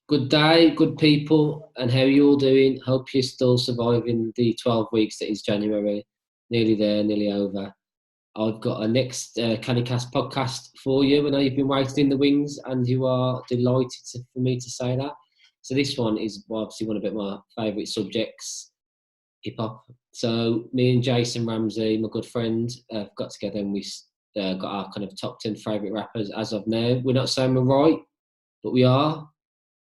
Good day, good people, and how are you all doing? Hope you're still surviving the 12 weeks that is January. Nearly there, nearly over. I've got a next Canicast podcast for you. I know you've been waiting in the wings, and you are delighted for me to say that. So this one is obviously one of my favourite subjects, hip hop. So me and Jason Ramsey, my good friend, got together and we got our kind of top 10 favourite rappers as of now. We're not saying we're right, but we are.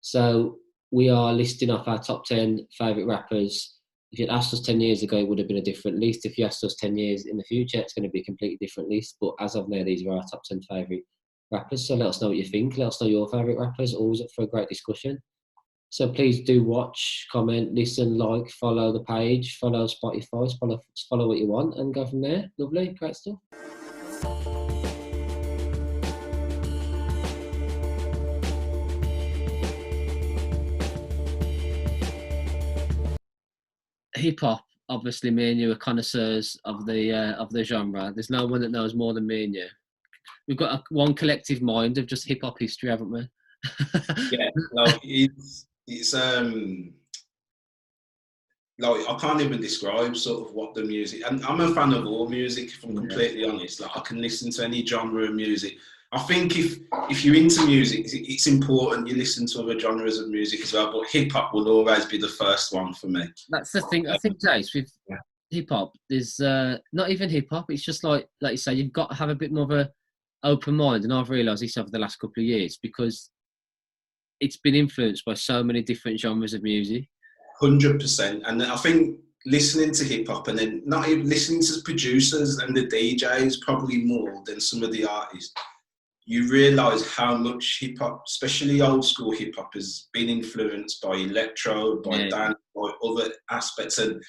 So we are listing off our top 10 favourite rappers. If you'd asked us 10 years ago, it would have been a different list. If you asked us 10 years in the future, it's going to be a completely different list. But as of now, these are our top 10 favourite rappers. So let us know what you think. Let us know your favourite rappers. Always up for a great discussion. So please do watch, comment, listen, like, follow the page, follow Spotify, follow what you want, and go from there. Lovely, great stuff. Hip hop, obviously, me and you are connoisseurs of the genre. There's no one that knows more than me and you. We've got one collective mind of just hip hop history, haven't we? Yeah, like it's like I can't even describe sort of what the music. And I'm a fan of all music. If I'm completely honest, like I can listen to any genre of music. I think if you're into music, it's important you listen to other genres of music as well. But hip hop will always be the first one for me. That's the thing. I think, Jace, with hip hop, there's not even hip hop. It's just like you say, you've got to have a bit more of a open mind. And I've realised this over the last couple of years because it's been influenced by so many different genres of music. 100%. And I think listening to hip hop and then not even listening to the producers and the DJs probably more than some of the artists, you realise how much hip hop, especially old school hip hop, has been influenced by electro, by dance, by other aspects. And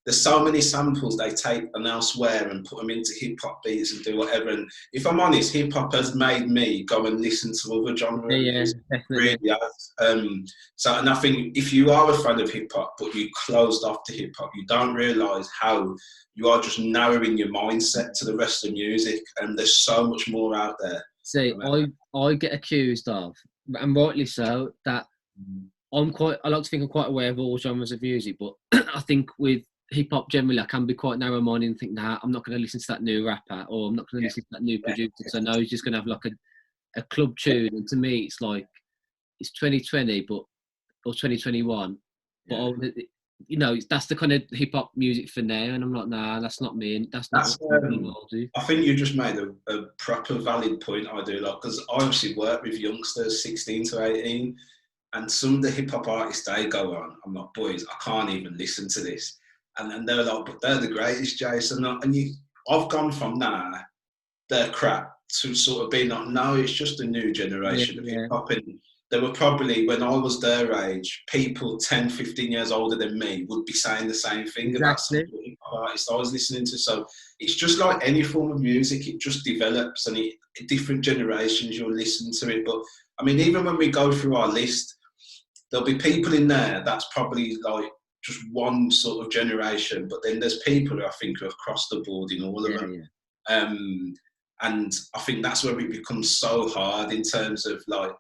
there's so many samples they take and elsewhere and put them into hip hop beats and do whatever. And if I'm honest, hip hop has made me go and listen to other genres. Yeah, definitely. Really has. So, and I think if you are a fan of hip hop, but you closed off to hip hop, you don't realise how you are just narrowing your mindset to the rest of music. And there's so much more out there. See, I get accused of, and rightly so, that I like to think I'm quite aware of all genres of music, but I think with hip hop generally, I can be quite narrow-minded and think, nah, I'm not going to listen to that new rapper, or I'm not going to listen to that new producer, because I know he's just going to have like a club tune. And to me, it's like, it's 2020, or 2021, but you know, that's the kind of hip hop music for now. And I'm like, nah, that's not me, and that's not what I'll do. I think you just made a proper valid point. I do, like, because I obviously work with youngsters, 16 to 18, and some of the hip hop artists they go on, I'm like, boys, I can't even listen to this. And they're like, but they're the greatest, Jason. And I've gone from they're crap, to sort of being like, no, it's just a new generation of hip hop. And there were probably, when I was their age, people 10, 15 years older than me would be saying the same thing about some of the hip hop artists I was listening to. So it's just like any form of music, it just develops, and different generations you'll listen to it. But I mean, even when we go through our list, there'll be people in there that's probably like just one sort of generation, but then there's people who I think are across the board in all of them. And I think that's where it becomes so hard in terms of like,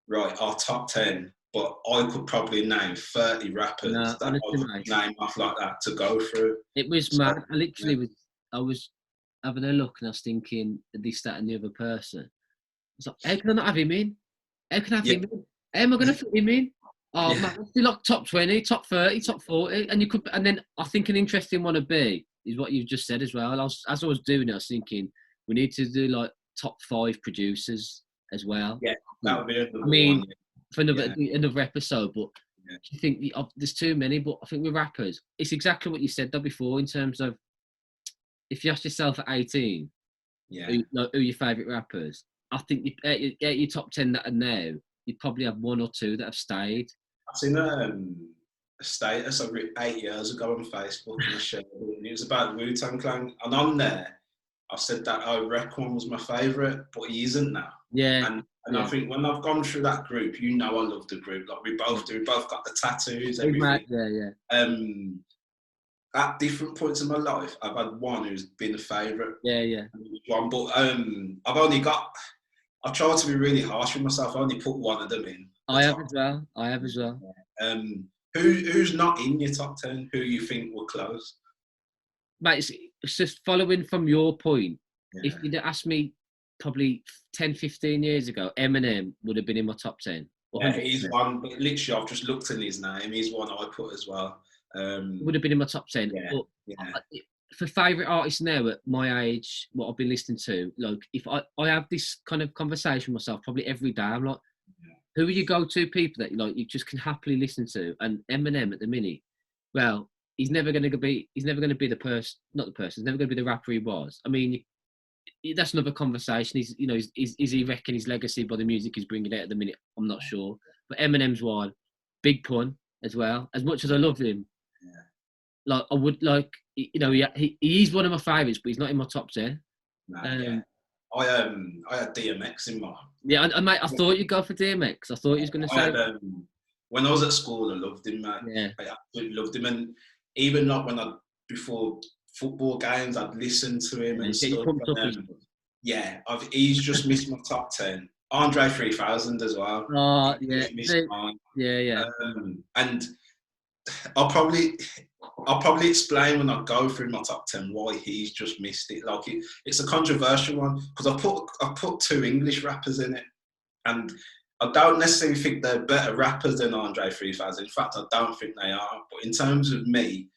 right, our top 10, but I could probably name 30 rappers that I could name off like that to go through. It was mad. I literally I was having a look and I was thinking this, that, and the other person. I was like, how can I not have him in? How can I have him in? How am I going to fit him in? Oh man, I feel like top 20, top 30, top 40, and then I think an interesting one to be is what you've just said as well. As I was doing it, I was thinking we need to do like top 5 producers as well. Yeah, that would be another one. For another episode, but you think there's too many. But I think with rappers, it's exactly what you said though before in terms of if you ask yourself at 18, who your favourite rappers, I think your top 10 that are now, you'd probably have 1 or 2 that have stayed. I've seen a status I wrote 8 years ago on Facebook, and it was about Wu-Tang Clan, and on there I said that Raekwon was my favourite, but he isn't now. Yeah. And I think when I've gone through that group, you know I love the group. Like we both do. We both got the tattoos, everything. At different points in my life, I've had one who's been a favourite. One, but I've tried to be really harsh with myself. I only put one of them in. I have as well. I have as well. Who's not in your top 10? Who you think were close? Mate, it's just following from your point. Yeah. If you'd asked me probably 10, 15 years ago, Eminem would have been in my top 10. Yeah, he's one. But literally, I've just looked in his name. He's one I put as well. Would have been in my top 10. Yeah, But yeah. For favourite artists now at my age, what I've been listening to, like if I have this kind of conversation with myself probably every day. I'm like, who are your go-to people that like you just can happily listen to? And Eminem at the minute, well, he's never going to be the person, not the person. He's never going to be the rapper he was. I mean, that's another conversation. He's, is he wrecking his legacy by the music he's bringing out at the minute? I'm not sure. But Eminem's one, Big Pun as well. As much as I love him, like I would like, he's one of my favourites, but he's not in my top 10. No, I had DMX in my. Yeah, mate, I thought you'd go for DMX. I thought he was going to say. When I was at school, I loved him, mate. Yeah. I absolutely loved him, and even not before football games, I'd listen to him and stuff. He's just missed my top 10. Andre 3000 as well. Oh, yeah. Yeah. And I'll probably explain when I go through my top 10 why he's just missed it. Like it's a controversial one because I put two English rappers in it, and I don't necessarily think they're better rappers than Andre 3000. In fact, I don't think they are. But in terms of me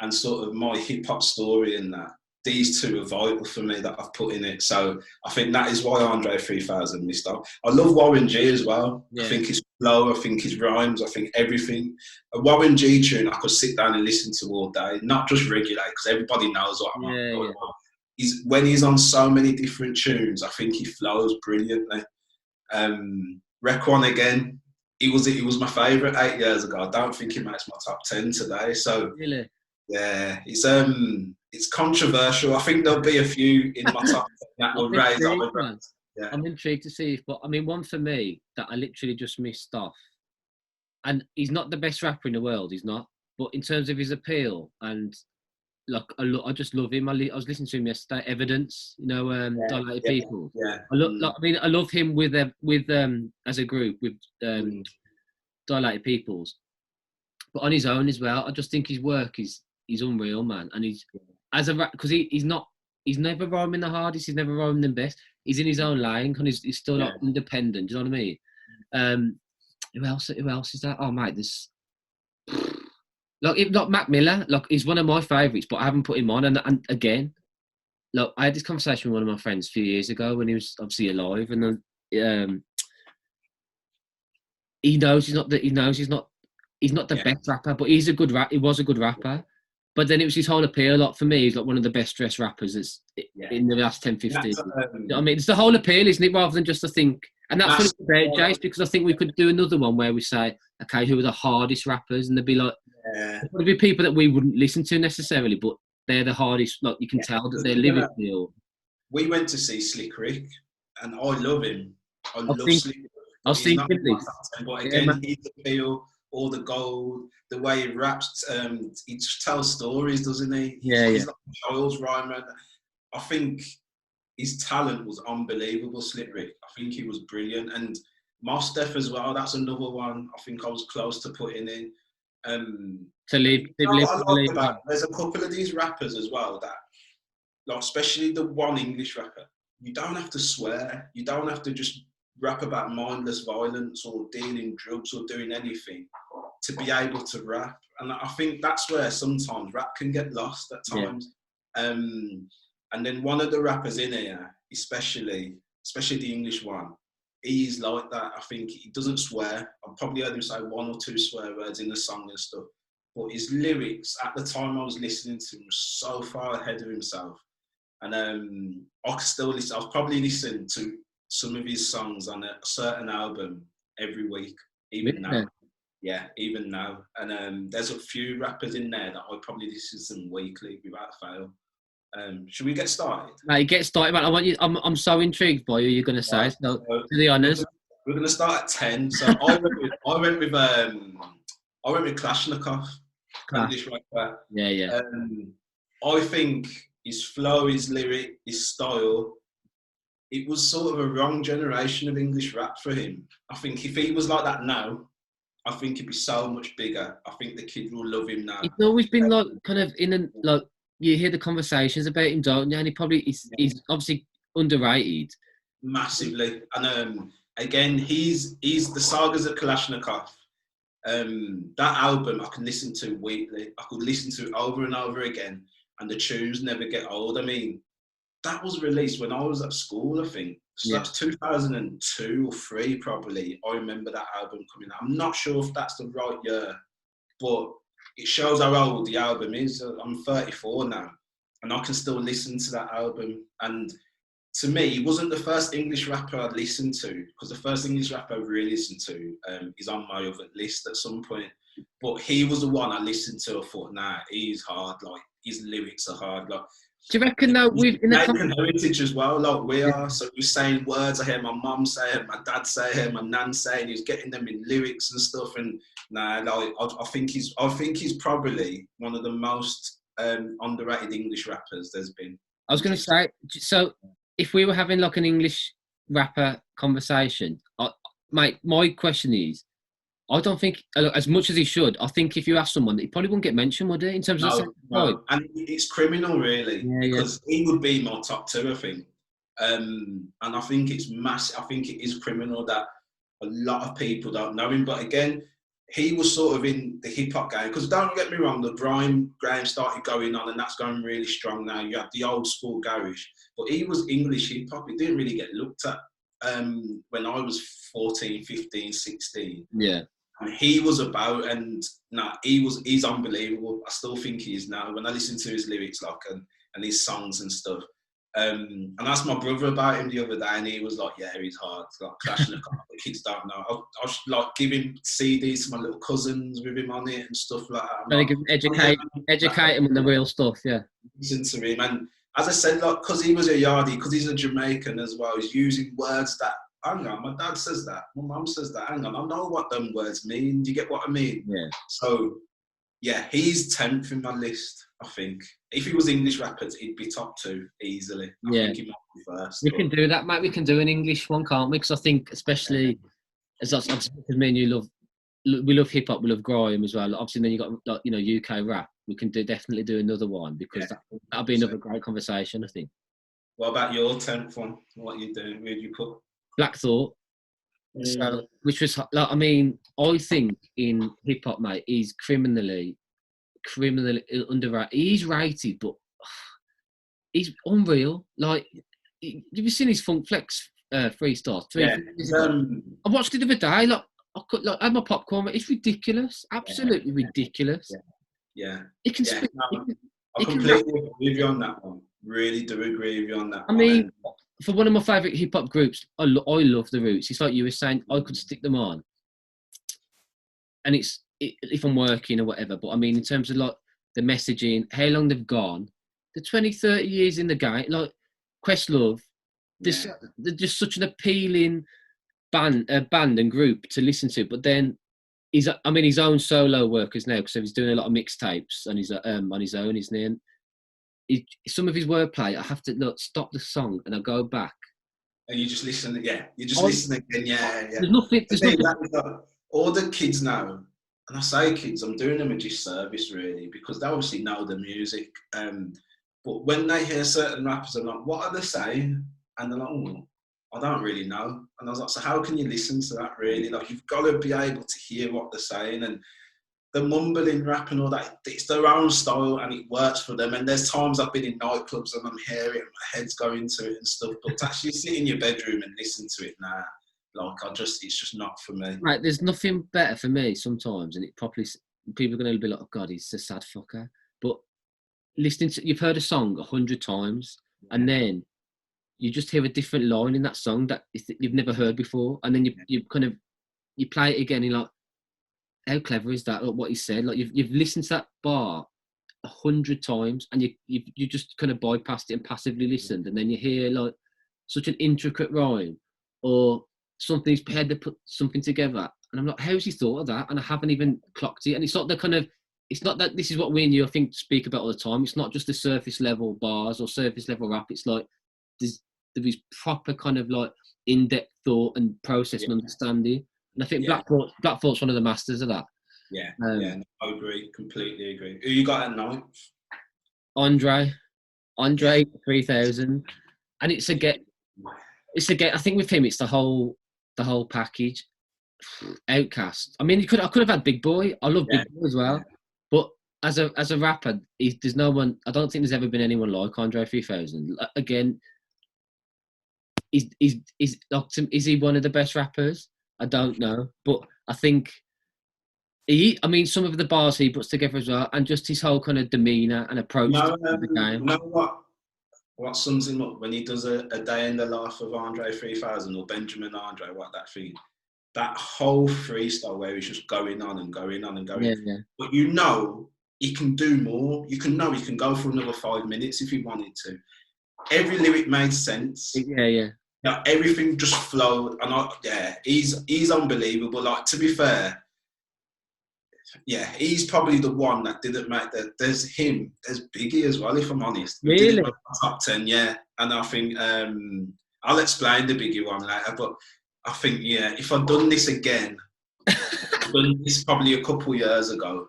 and sort of my hip hop story and that, these two are vital for me that I've put in it. So I think that is why Andre 3000 missed out. I love Warren G as well. Yeah. I think his flow, I think his rhymes, I think everything. A Warren G tune I could sit down and listen to all day, not just regulate, because everybody knows what I'm on. When he's on so many different tunes, I think he flows brilliantly. Rec One again, he was my favourite 8 years ago. I don't think he makes my top 10 today. So really? Yeah, it's controversial. I think there'll be a few in my top 10 that will raise eyebrows. Yeah. I'm intrigued to see but I mean, one for me that I literally just missed off, and he's not the best rapper in the world, he's not, but in terms of his appeal and like I just love him. I was listening to him yesterday. Evidence, Dilated People. Yeah. I love him with as a group with Dilated Peoples, but on his own as well. I just think his work is unreal, man. And he's because he's never rhyming the hardest. He's never rhyming the best. He's in his own lane, and he's still not independent. Do you know what I mean? Who else is that? Oh, mate, there's like Mac Miller. Like he's one of my favourites, but I haven't put him on. And again, look, I had this conversation with one of my friends a few years ago when he was obviously alive, and he knows he's not the best rapper, but he's a good he was a good rapper. But then it was his whole appeal. Like for me, he's like one of the best dressed rappers in the last 10, 15. You know what I mean? It's the whole appeal, isn't it? Rather than just to think. And that's what it's about, Jace, because I think we could do another one where we say, okay, who are the hardest rappers? And there'd be like, there'd be people that we wouldn't listen to necessarily, but they're the hardest. Like you can tell that they're lyrically. We went to see Slick Rick, and I love him. I love Slick Rick. I was thinking this. But again, his appeal, all the gold, the way he raps, he just tells stories, doesn't he? He's like a child's rhymer. I think his talent was unbelievable, Slick Rick. I think he was brilliant. And Mos Def as well, that's another one I think I was close to putting in. There's a couple of these rappers as well that, like, especially the one English rapper, you don't have to swear. You don't have to just rap about mindless violence or dealing drugs or doing anything to be able to rap. And I think that's where sometimes rap can get lost at times. And then one of the rappers in here, especially the English one, he's like that. I think he doesn't swear. I've probably heard him say one or two swear words in the song and stuff. But his lyrics, at the time I was listening to him, was so far ahead of himself. And I could still listen. I've probably listened to some of his songs on a certain album every week, even now. Yeah, even now. And there's a few rappers in there that I probably listen to them weekly without fail. Should we get started? Right, get started, man. I'm so intrigued by you. You're going to say. So, to the honours. We're going to start at 10. So I went with Kalashnikov, English rapper. Yeah. I think his flow, his lyric, his style it was sort of a wrong generation of English rap for him. I think if he was like that now, I think he'd be so much bigger. I think the kids will love him now. It's always been like kind of like you hear the conversations about him, don't you? And he's obviously underrated massively. And again, he's the Sagas of Kalashnikov. That album I can listen to weekly. I could listen to it over and over again, and the tunes never get old. I mean, that was released when I was at school, I think. So that's 2002 or 3 probably. I remember that album coming out. I'm not sure if that's the right year, but it shows how old the album is. I'm 34 now, and I can still listen to that album. And to me, he wasn't the first English rapper I'd listened to, because the first English rapper I really listened to is on my other list at some point. But he was the one I listened to. I thought, nah, he's hard. Like, his lyrics are hard. Like, do you reckon now we've in Jamaican heritage as well, like we are? So he was saying words. I hear my mum say it, my dad say it, my nan saying. He was getting them in lyrics and stuff. And nah, like, I think he's probably one of the most underrated English rappers there's been. I was going to say, so if we were having like an English rapper conversation, mate, my question is, I don't think, as much as he should, I think if you ask someone, he probably wouldn't get mentioned, would he? In terms of no. And it's criminal, really, because he would be my top 2, I think. And I think it's massive. I think it is criminal that a lot of people don't know him. But again, he was sort of in the hip hop game, because don't get me wrong, the grime started going on, and that's going really strong now. You have the old school garage, but he was English hip hop. It didn't really get looked at when I was 14, 15, 16. Yeah. And he was about, and he's unbelievable. I still think he is now. When I listen to his lyrics, like, and his songs and stuff. And I asked my brother about him the other day, and he was like, yeah, he's hard. Like, clashing the kids don't know. I should like give him CDs to my little cousins with him on it and stuff like that. Educate him on the real stuff, yeah. Listen to him. And as I said, like, because he was a yardie, because he's a Jamaican as well, he's using words that, hang on, my dad says that, my mum says that, hang on, I know what them words mean. Do you get what I mean? Yeah. So, yeah, he's 10th in my list, I think. If he was English rappers, he'd be top 2 easily. I think he might be first. We can do that, mate. We can do an English one, can't we? Because I think, especially, as me and you we love hip hop, we love grime as well. Obviously, then you got, like, you know, UK rap. We can definitely do another one, because that'll be another great conversation, I think. What about your 10th one? What are you doing? Where'd you put? Black Thought. So, which was like, I mean, I think in hip hop, mate, he's criminally underrated. He's rated, but he's unreal. Like, have you seen his Funk Flex freestyle? I watched it the other day. Like, I had my popcorn. It's ridiculous, absolutely ridiculous. Yeah. He can speak. I completely agree with you on that one. Really do agree with you on that one. I mean, for one of my favourite hip hop groups, I love the Roots. It's like you were saying, I could stick them on, and if I'm working or whatever. But I mean, in terms of like the messaging, how long they've gone, the 20, 30 years in the game, like Questlove, they're just such an appealing band and group to listen to. But then his own solo workers now, because he's doing a lot of mixtapes on his own, isn't he? And some of his wordplay, I have to stop the song and I go back. And you just listen, listen again, There's nothing. All the kids now, and I say kids, I'm doing them a disservice really, because they obviously know the music. But when they hear certain rappers, I'm like, what are they saying? And they're like, oh, I don't really know. And I was like, so how can you listen to that really? Like, you've got to be able to hear what they're saying. And the mumbling rap and all that, it's their own style and it works for them. And there's times I've been in nightclubs and I'm hearing it, my head's going to it and stuff. But to actually sit in your bedroom and listen to it now, like, it's just not for me. Right, there's nothing better for me sometimes, and people are going to be like, oh God, he's a sad fucker. But listening to, you've heard a song 100 times, and then you just hear a different line in that song that you've never heard before, and then you play it again, and you're like, how clever is that? Like, what he said, like you've listened to that bar 100 times, and you just kind of bypassed it and passively listened, and then you hear like such an intricate rhyme or something's paired to put something together, and I'm like, how's he thought of that? And I haven't even clocked it. And it's not that this is what we and you, I think, speak about all the time. It's not just the surface level bars or surface level rap. It's like his proper kind of like in-depth thought and process and understanding. And I think Blackthorpe's one of the masters of that. Yeah, I agree, completely agree. Who you got at night? Andre 3000, and it's a get. I think with him, it's the whole package. Outcast. I mean, I could have had Big Boy. I love Big Boy as well, but as a rapper, there's no one. I don't think there's ever been anyone like Andre 3000. Again, is he one of the best rappers? I don't know, but I think some of the bars he puts together as well, and just his whole kind of demeanor and approach to the game. You know what sums him up when he does a day in the life of Andre 3000 or Benjamin Andre, that whole freestyle where he's just going on and going on and going. Yeah. But he can do more. He can go for another 5 minutes if he wanted to. Every lyric made sense. Yeah. Everything just flowed, and he's unbelievable. Like, to be fair, he's probably the one that didn't make that. There's him, there's Biggie as well, if I'm honest. Really? Top 10, yeah. And I think I'll explain the Biggie one later, but I think if I'd done this again, done this probably a couple of years ago,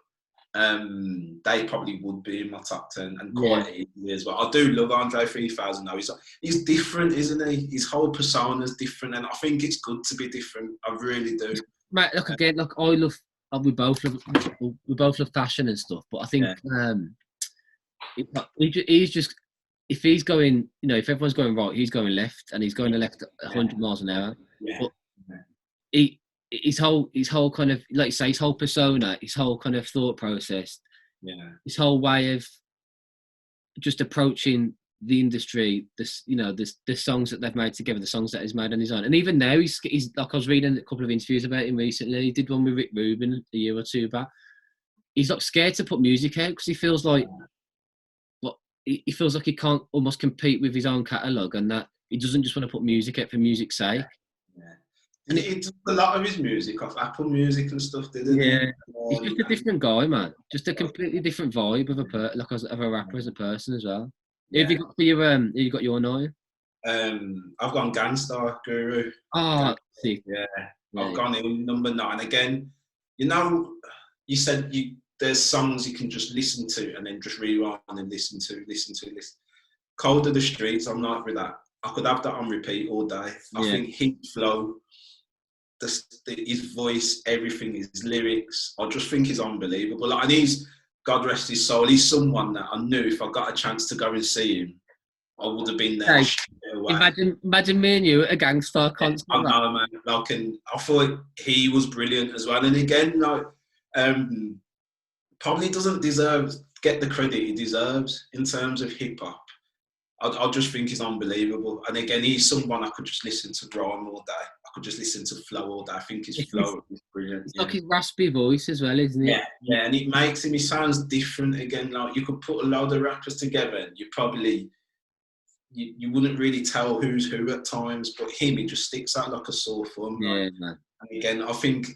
they probably would be in my top 10 and quite easily as well. I do love Andre 3000 though. He's different, isn't he? His whole persona's different, and I think it's good to be different. I really do. Mate, look again. Look, I love. We both love fashion and stuff, but I think he's just, if he's going, if everyone's going right, he's going left, and he's going to left 100 miles an hour. Yeah. But his whole kind of, like you say, his whole persona, his whole kind of thought process, his whole way of just approaching the industry, the songs that they've made together, the songs that he's made on his own. And even now, he's like, I was reading a couple of interviews about him recently. He did one with Rick Rubin a year or two back. He's not scared to put music out because he feels like he feels like he can't almost compete with his own catalogue, and that he doesn't just want to put music out for music's sake. And he took a lot of his music off Apple Music and stuff, didn't he? Yeah, he's just a different guy, man. Just a completely different vibe of a rapper as a person as well. Yeah. Have you got for your you got your nine? I've gone Gangstar Guru. Oh, sick. Yeah. I've gone in number 9 again. You said there's songs you can just listen to and then just rewind and listen to. Cold of the Streets, I'm not with that. I could have that on repeat all day. I think his flow, his voice, everything, his lyrics, I just think he's unbelievable. And he's, God rest his soul, he's someone that I knew if I got a chance to go and see him, I would have been there. Imagine me and you at a Gangstar concert. I know, man. I thought he was brilliant as well. And again, probably doesn't get the credit he deserves in terms of hip hop. I just think he's unbelievable. And again, he's someone I could just listen to rhyme all day. I could just listen to flow all day. I think his flow is brilliant. It's like his raspy voice as well, isn't it? Yeah, and it makes him, he sounds different again. Like, you could put a load of rappers together and you probably, you wouldn't really tell who's who at times, but him, he just sticks out like a sore thumb. Yeah, man. And again, I think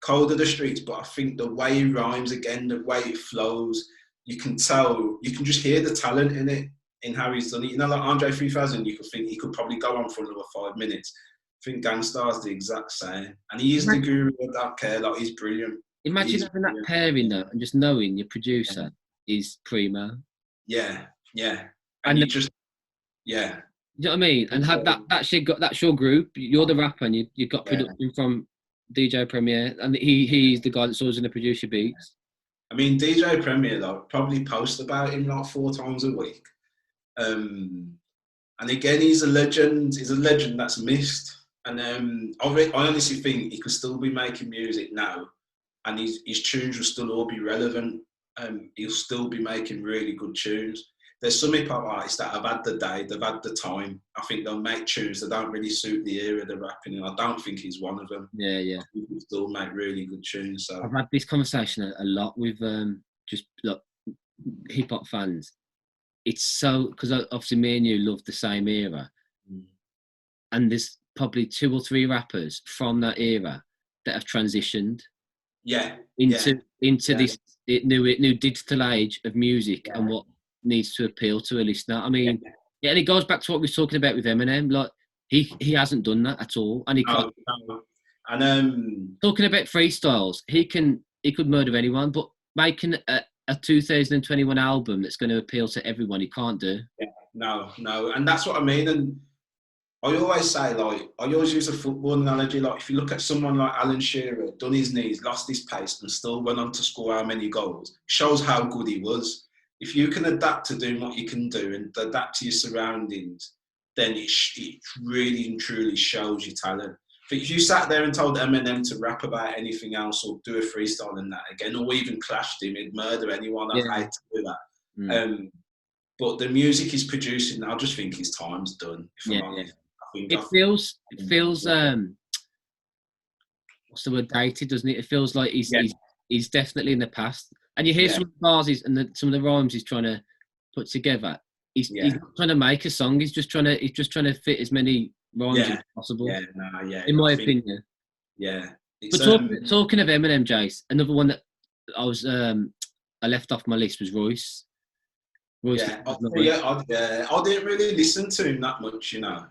Cold of the Streets, but I think the way he rhymes again, the way it flows, you can tell, you can just hear the talent in it, in how he's done it. Like Andre 3000, you could think he could probably go on for another 5 minutes. I think Gangstar's the exact same. And he is the guru of that care. Like, he's brilliant. Imagine having that pairing though, and just knowing your producer is primo. Yeah. And you just, you know what I mean? And have that's your group, you're the rapper, and you've got production from DJ Premier, and he's the guy that's always going to produce your beats. I mean, DJ Premier, though, probably post about him like 4 times a week. And again, he's a legend. He's a legend that's missed. And I honestly think he could still be making music now, and his tunes will still all be relevant. He'll still be making really good tunes. There's some hip hop artists that have had the day, they've had the time. I think they'll make tunes that don't really suit the era they're rapping in. I don't think he's one of them. Yeah. He can still make really good tunes. So I've had this conversation a lot with just like hip hop fans. It's so, because obviously me and you love the same era, and there's probably 2 or 3 rappers from that era that have transitioned into this new digital age of music and what needs to appeal to a listener. I mean, Yeah, and it goes back to what we were talking about with Eminem. Like he hasn't done that at all, and he can't. No. And Talking about freestyles, he could murder anyone, but making a 2021 album that's going to appeal to everyone, he can't do. yeah, no, and that's what I mean. And I always say, like, I always use a football analogy. Like, if you look at someone like Alan Shearer, done his knees, lost his pace, and still went on to score how many goals, shows how good he was. If you can adapt to doing what you can do and adapt to your surroundings, then it really and truly shows your talent. But if you sat there and told Eminem to rap about anything else or do a freestyle and that again, or even clashed him, he'd murder anyone. I'd hate to do that. But the music he's producing, I just think his time's done. If I'm honest. It feels what's the word, dated, doesn't it? It feels like he's definitely in the past. And you hear some of the bars and some of the rhymes he's trying to put together. He's not trying to make a song. He's just trying to fit as many rhymes as possible. In my opinion. Yeah. But talking of Eminem, Jace, another one that I left off my list was Royce. I didn't really listen to him that much, you know.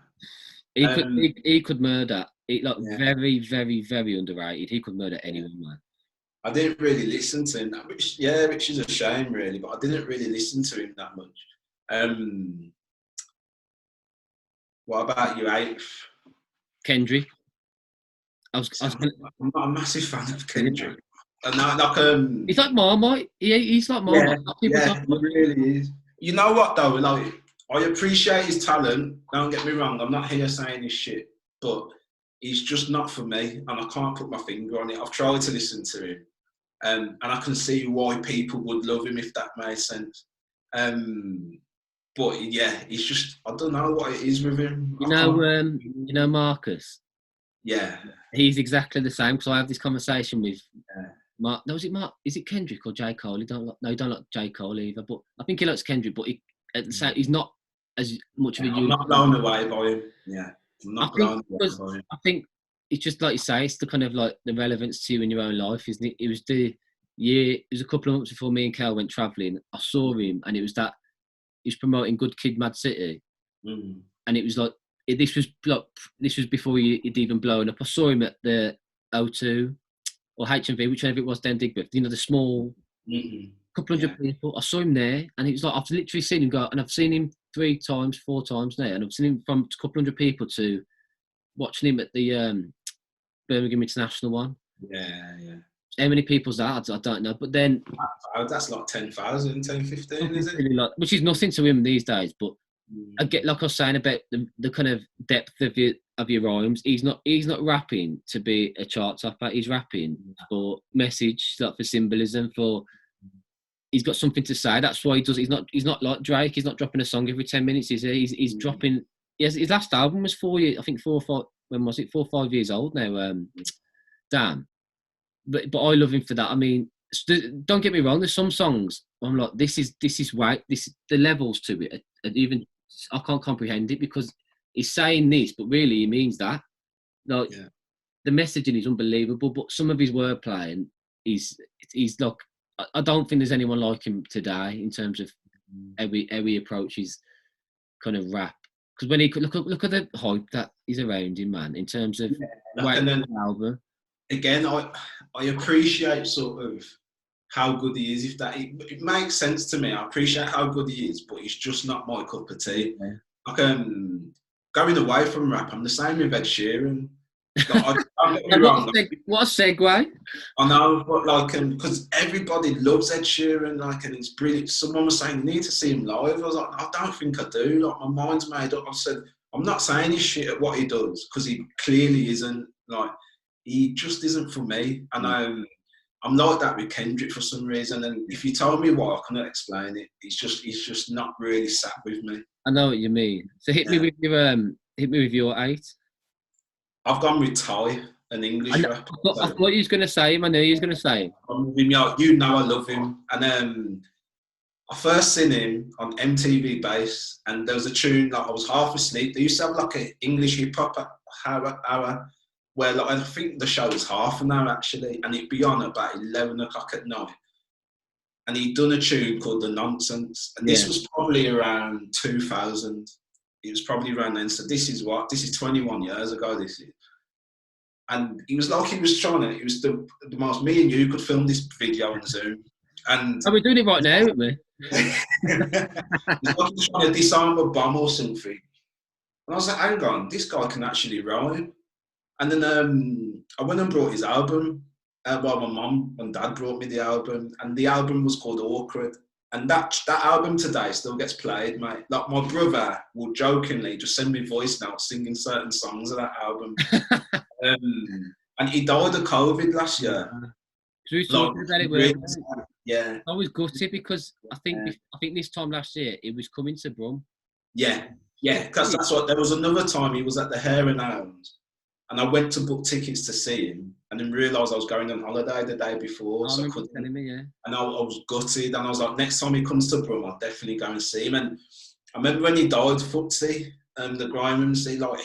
He could murder. Very, very, very underrated. He could murder anyone, man. I didn't really listen to him, which is a shame, really. But I didn't really listen to him that much. What about your eighth? Kendrick. I'm not a massive fan of Kendrick. And he's like Marmite. He's like Marmite. He really is. You know what though? Like, I appreciate his talent. Don't get me wrong. I'm not here saying his shit, but he's just not for me, and I can't put my finger on it. I've tried to listen to him, and I can see why people would love him if that made sense. But yeah, he's just, I don't know what it is with him. You know Marcus. Yeah, he's exactly the same. Because I have this conversation with Mark. No, is it Mark? Is it Kendrick or J. Cole? He don't like J. Cole either. But I think he likes Kendrick. But at the same, he's not as much of a. I'm not blown away by him. Yeah, I'm not blown away by him. I think it's just like you say. It's the kind of like the relevance to you in your own life, isn't it? It was the year. It was a couple of months before me and Kel went travelling. I saw him, and it was that he was promoting Good Kid, Mad City, and it was like this was before he'd even blown up. I saw him at the O2 or HMV, whichever it was, down Digbeth. You know, the small couple hundred people. I saw him there, and it was like I've literally seen him go, and I've seen him 3 times, 4 times now, and I've seen him from a couple hundred people to watching him at the Birmingham International one. Yeah. How many people's that? I don't know. But then that's like 10,000, 10, 15, is it? Really which is nothing to him these days. But I get, like I was saying about the kind of depth of your rhymes. He's not rapping to be a chart topper. He's rapping for message, like for symbolism. He's got something to say. That's why he does. He's not like Drake. He's not dropping a song every 10 minutes. He's dropping. His last album was 4 years. I think 4 or 5. When was it? 4 or 5 years old now. Damn. But I love him for that. I mean, don't get me wrong. There's some songs I'm like, this is right. The levels to it. Even I can't comprehend it because he's saying this, but really he means that. Like the messaging is unbelievable. But some of his wordplay, he's like, I don't think there's anyone like him today in terms of how he approaches kind of rap. Because when he look at the hype that is around him, man, in terms of the album. Again, I appreciate sort of how good he is. If that it makes sense to me, I appreciate how good he is, but it's just not my cup of tea. Yeah. Like going away from rap, I'm the same with Ed Sheeran. Like, what a segue! I know, but like, because everybody loves Ed Sheeran, like, and it's brilliant. Someone was saying, you need to see him live. I was like, I don't think I do. Like, my mind's made up. I said, I'm not saying he's shit at what he does because he clearly isn't. Like, he just isn't for me, and I'm like that with Kendrick for some reason. And if you told me why, I couldn't explain it. He's just not really sat with me. I know what you mean. So hit me with your 8. I've gone with Ty, an English rapper. I thought you was going to say him. I knew you was going to say him. I'm with him. You know I love him. And I first seen him on MTV Base, and there was a tune, like I was half asleep. They used to have like an English hip hop hour where, like, I think the show was half an hour actually, and it'd be on about 11 o'clock at night. And he'd done a tune called The Nonsense, and this was probably around 2000. It was probably around then. So this is 21 years ago. This is, and he was like he was trying to. It was the most me and you could film this video on Zoom. And are we doing it right now, aren't we? it's like he was trying to disarm a bomb or something. And I was like, hang on, this guy can actually rhyme. And then I went and brought his album. Well, my mum and dad brought me the album, and the album was called Awkward. And that album today still gets played, mate. Like, my brother will jokingly just send me voice notes singing certain songs of that album. And he died of COVID last year. So we talking about it. Yeah. I was gutted because I think this time last year it was coming to Brum. Yeah, because that's what. There was another time he was at the Hare and Hounds, and I went to book tickets to see him, and then realised I was going on holiday the day before, so I couldn't. And I was gutted, and I was like, next time he comes to Brum, I'll definitely go and see him. And I remember when he died, Footsie, the grime MC, like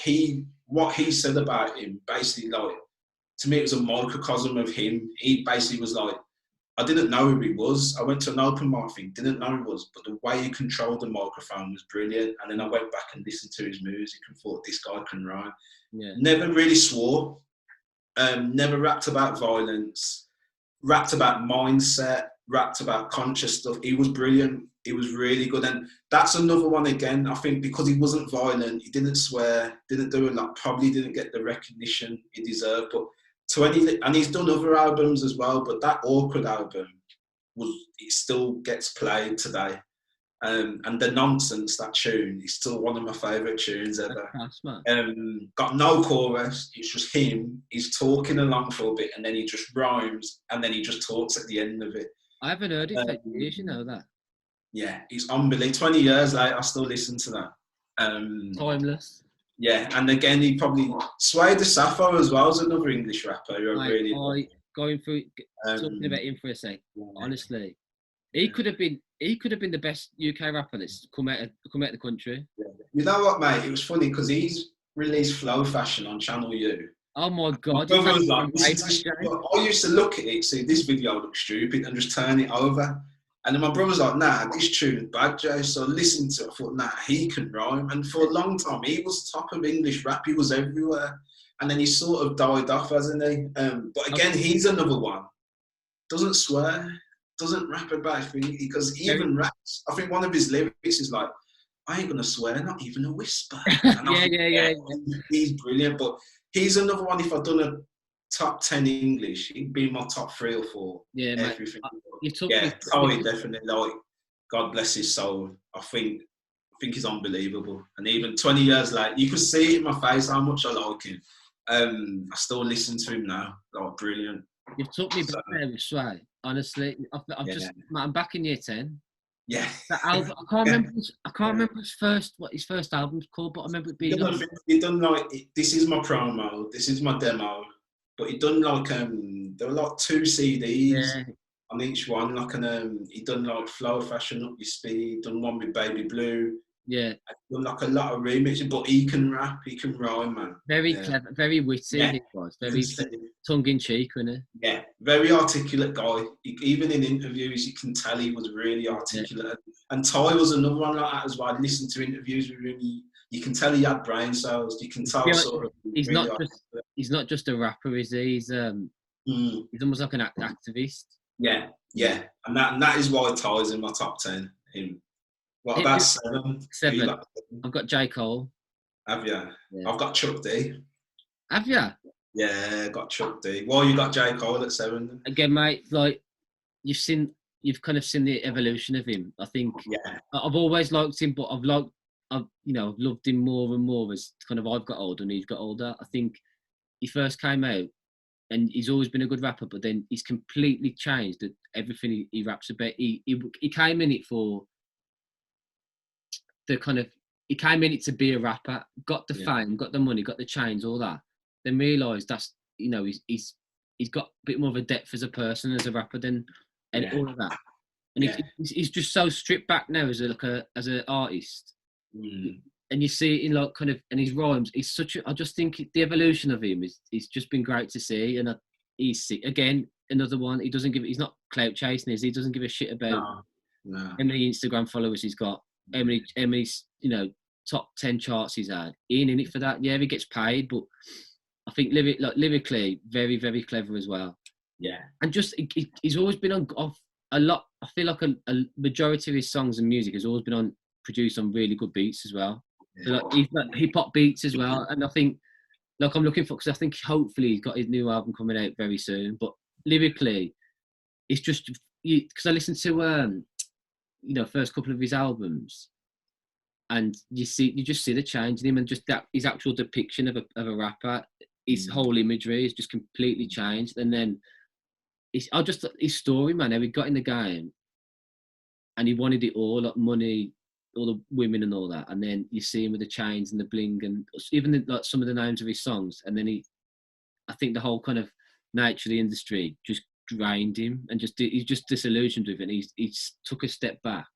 what he said about him, basically, like, to me, it was a microcosm of him. He basically was like, I didn't know who he was. I went to an open mic thing, didn't know who he was, but the way he controlled the microphone was brilliant. And then I went back and listened to his music and thought, this guy can rhyme. Yeah. Never really swore. Never rapped about violence. Rapped about mindset. Rapped about conscious stuff. He was brilliant. He was really good. And that's another one again, I think, because he wasn't violent, he didn't swear, didn't do a lot, probably didn't get the recognition he deserved. But and he's done other albums as well, but that Awkward album it still gets played today. And the Nonsense, that tune, is still one of my favourite tunes ever. Got no chorus, it's just him. He's talking along for a bit, and then he just rhymes, and then he just talks at the end of it. I haven't heard it for years, you know that. Yeah, it's unbelievable. 20 years later, I still listen to that. Timeless. Yeah, and again, he probably Sway the Sappho as well as another English rapper who I really going through talking about him for a sec. Honestly, he could have been the best UK rapper that's come out of the country. Yeah. You know what, mate? It was funny because he's released Flow Fashion on Channel U. Oh my God! I used to look at it, see this video looks stupid, and just turn it over. And then my brother's like, nah, this tune's bad, Jay. So I listened to it, I thought, nah, he can rhyme. And for a long time, he was top of English rap. He was everywhere. And then he sort of died off, hasn't he? But again, he's another one. Doesn't swear, doesn't rap about things, because he even raps. I think one of his lyrics is like, I ain't going to swear, not even a whisper. Yeah. He's brilliant. But he's another one, if I'd done a top 10 English, he'd be my top 3 or 4. Yeah, everything. Tommy definitely. Like, God bless his soul. I think he's unbelievable. And even 20 years later, you could see it in my face how much I like him. I still listen to him now. Like, brilliant. You've took me back there with Sway. Honestly, I'm back in year 10. Yeah. That album, I can't remember what his first album's called, but I remember it being. He done like, this is my promo, this is my demo. But he done like there were like 2 CDs on each one. Like he done like Flow Fashion, Up Your Speed. Done one with Baby Blue. Yeah. Done like a lot of remixes, but he can rap, he can rhyme, man. Very clever, very witty. He was very tongue in cheek, wasn't he? Yeah, very articulate guy. Even in interviews, you can tell he was really articulate. And Ty was another one like that as well. I listened to interviews with him. You can tell he had brain cells. You can tell he's not just a rapper, is he? He's almost like an activist. Yeah, and that is why Ty's in my top 10. Him. What about 7? 7. I've got J. Cole. Have you? Yeah. I've got Chuck D. Have you? Yeah, got Chuck D. Well, you got J. Cole at 7. Again, mate, like you've kind of seen the evolution of him. I think. Yeah. I've always liked him, but I've loved him more and more as kind of I've got older and he's got older. I think he first came out and he's always been a good rapper, but then he's completely changed everything he raps about. He came in it for the kind of, he came in it to be a rapper, got the fame, got the money, got the chains, all that. Then realised that's, he's got a bit more of a depth as a person, as a rapper, and all of that. And he's just so stripped back now as an artist. Mm. And you see it in like kind of, and his rhymes, I just think the evolution of him is just been great to see. And he's, again, another one, he's not clout chasing, he doesn't give a shit about how many Instagram followers he's got, how many top 10 charts he's had. He ain't in it for that. Yeah, he gets paid, but I think lyrically, very, very clever as well. Yeah. And just he's always been on off a lot. I feel like a majority of his songs and music has always been produced on really good beats as well. So like he's like hip hop beats as well. And I think like I'm looking for, because I think hopefully he's got his new album coming out very soon. But lyrically, it's just because I listened to first couple of his albums, and you just see the change in him, and just that his actual depiction of a rapper, his whole imagery is just completely changed. And then his story, man, how he got in the game and he wanted it all, like money, all the women and all that. And then you see him with the chains and the bling and even like some of the names of his songs. And then I think the whole kind of nature of the industry just drained him, and he's just disillusioned with it. And he took a step back,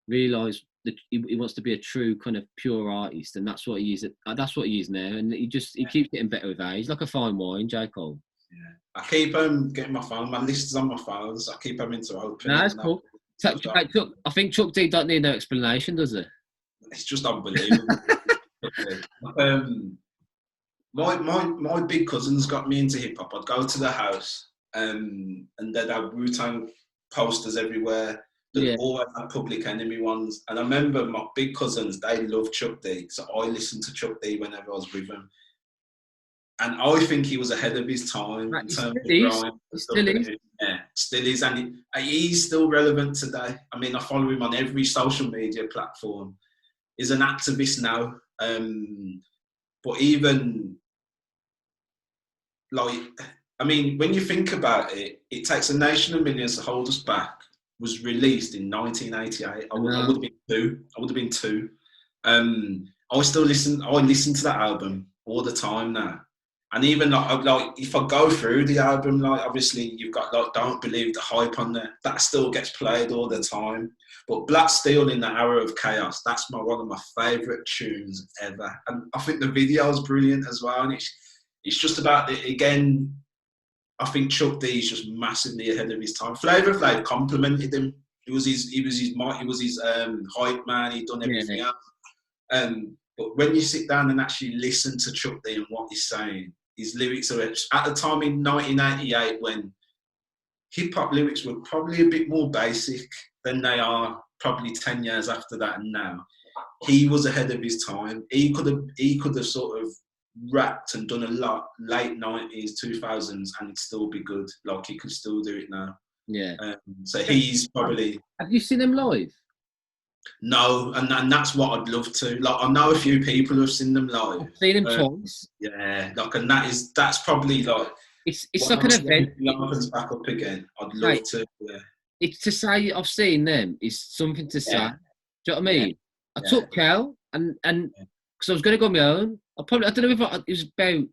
realised that he wants to be a true kind of pure artist, and that's what he is. That's what he is now, and he keeps getting better with age, like a fine wine, J. Cole. Yeah, I keep getting my phone. My list is on my phone, so I keep having to open. That's cool. I think Chuck D don't need no explanation, does it? It's just unbelievable. My big cousins got me into hip hop. I'd go to the house, and they'd have Wu-Tang posters everywhere. They always had Public Enemy ones. And I remember my big cousins, they loved Chuck D, so I listened to Chuck D whenever I was with them. And I think he was ahead of his time in terms of growing. Still is. Yeah, still is. And he's still relevant today. I mean, I follow him on every social media platform. He's an activist now. But even, like, I mean, when you think about it, It Takes a Nation of Millions to Hold Us Back was released in 1988. I would have been two. I still listen to that album all the time now. And even like if I go through the album, like obviously you've got like Don't Believe the Hype on there. That still gets played all the time. But Black Steel in the Hour of Chaos, that's one of my favourite tunes ever. And I think the video is brilliant as well. And it's just about again. I think Chuck D is just massively ahead of his time. Flavor Flav complimented him. He was his hype man. He'd done everything else. But when you sit down and actually listen to Chuck D and what he's saying, his lyrics are at the time in 1988 when hip hop lyrics were probably a bit more basic than they are probably 10 years after that and now. He was ahead of his time. He could have sort of rapped and done a lot late 90s, 2000s, and it'd still be good. Like he could still do it now. Yeah. So he's probably. Have you seen him live? No, and that's what I'd love to. Like I know a few people who've seen them live. I've seen him twice. Yeah, like and that's probably like. It's like an event. It opens back up again. I'd love to. Yeah. It's to say I've seen them is something to say. Do you know what I mean? Yeah. I took Kel and because I was going to go on my own. I don't know if it was about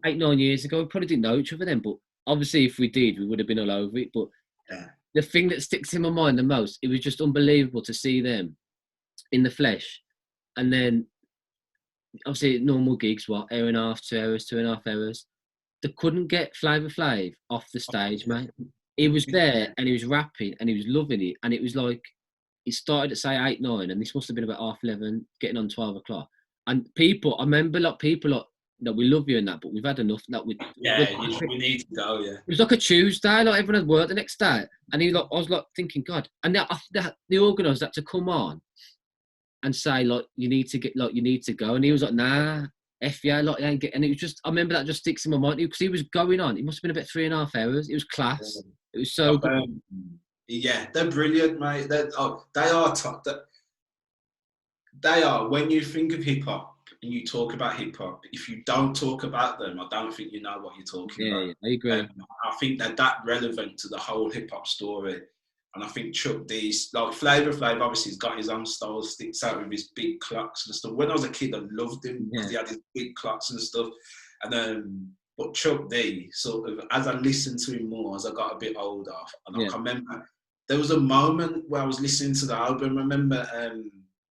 8-9 years ago. We probably didn't know each other then, but obviously if we did, we would have been all over it. But the thing that sticks in my mind the most, it was just unbelievable to see them in the flesh. And then obviously normal gigs, what, hour and a half, 2 hours, 2.5 hours. They couldn't get Flavor Flav off the stage, mate. He was there and he was rapping and he was loving it. And it was like, it started at say 8, 9, and this must have been about 11:30, getting on 12 o'clock. And I remember people that we love you and that, but we've had enough. That we need to go. Yeah, it was like a Tuesday, like everyone had work the next day, and I was like thinking, God, and the organisers had to come on and say like you need to go, and he was like, nah, F yeah, like and it was just I remember that just sticks in my mind because he was going on. It must have been about 3.5 hours. It was class. It was so good. Yeah, they're brilliant, mate. They are top. They are. When you think of hip hop and you talk about hip hop, if you don't talk about them, I don't think you know what you're talking about. Yeah, I agree. I think that relevant to the whole hip hop story. And I think Chuck D's like Flavor Flav obviously has got his own style, sticks out with his big clocks and stuff. When I was a kid, I loved him because he had his big clocks and stuff. And but Chuck D, sort of, as I listened to him more, as I got a bit older, and I remember there was a moment where I was listening to the album. I remember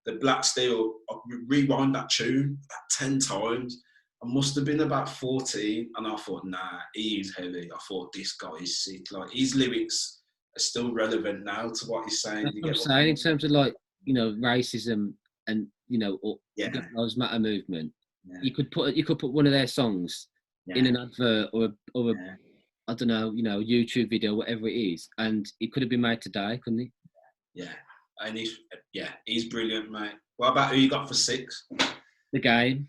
the Black Steel, I rewind that tune about 10 times. I must have been about 14, and I thought, nah, he's heavy. I thought, this guy is sick. Like, his lyrics are still relevant now to what he's saying. That's what I'm saying in terms of, like, you know, racism and or Yeah. Black Lives Matter movement, Yeah. you could put one of their songs in an advert or a I don't know, YouTube video, whatever it is, and it could have been made today, couldn't it? Yeah, and he's brilliant, mate. What about who you got for 6? The Game.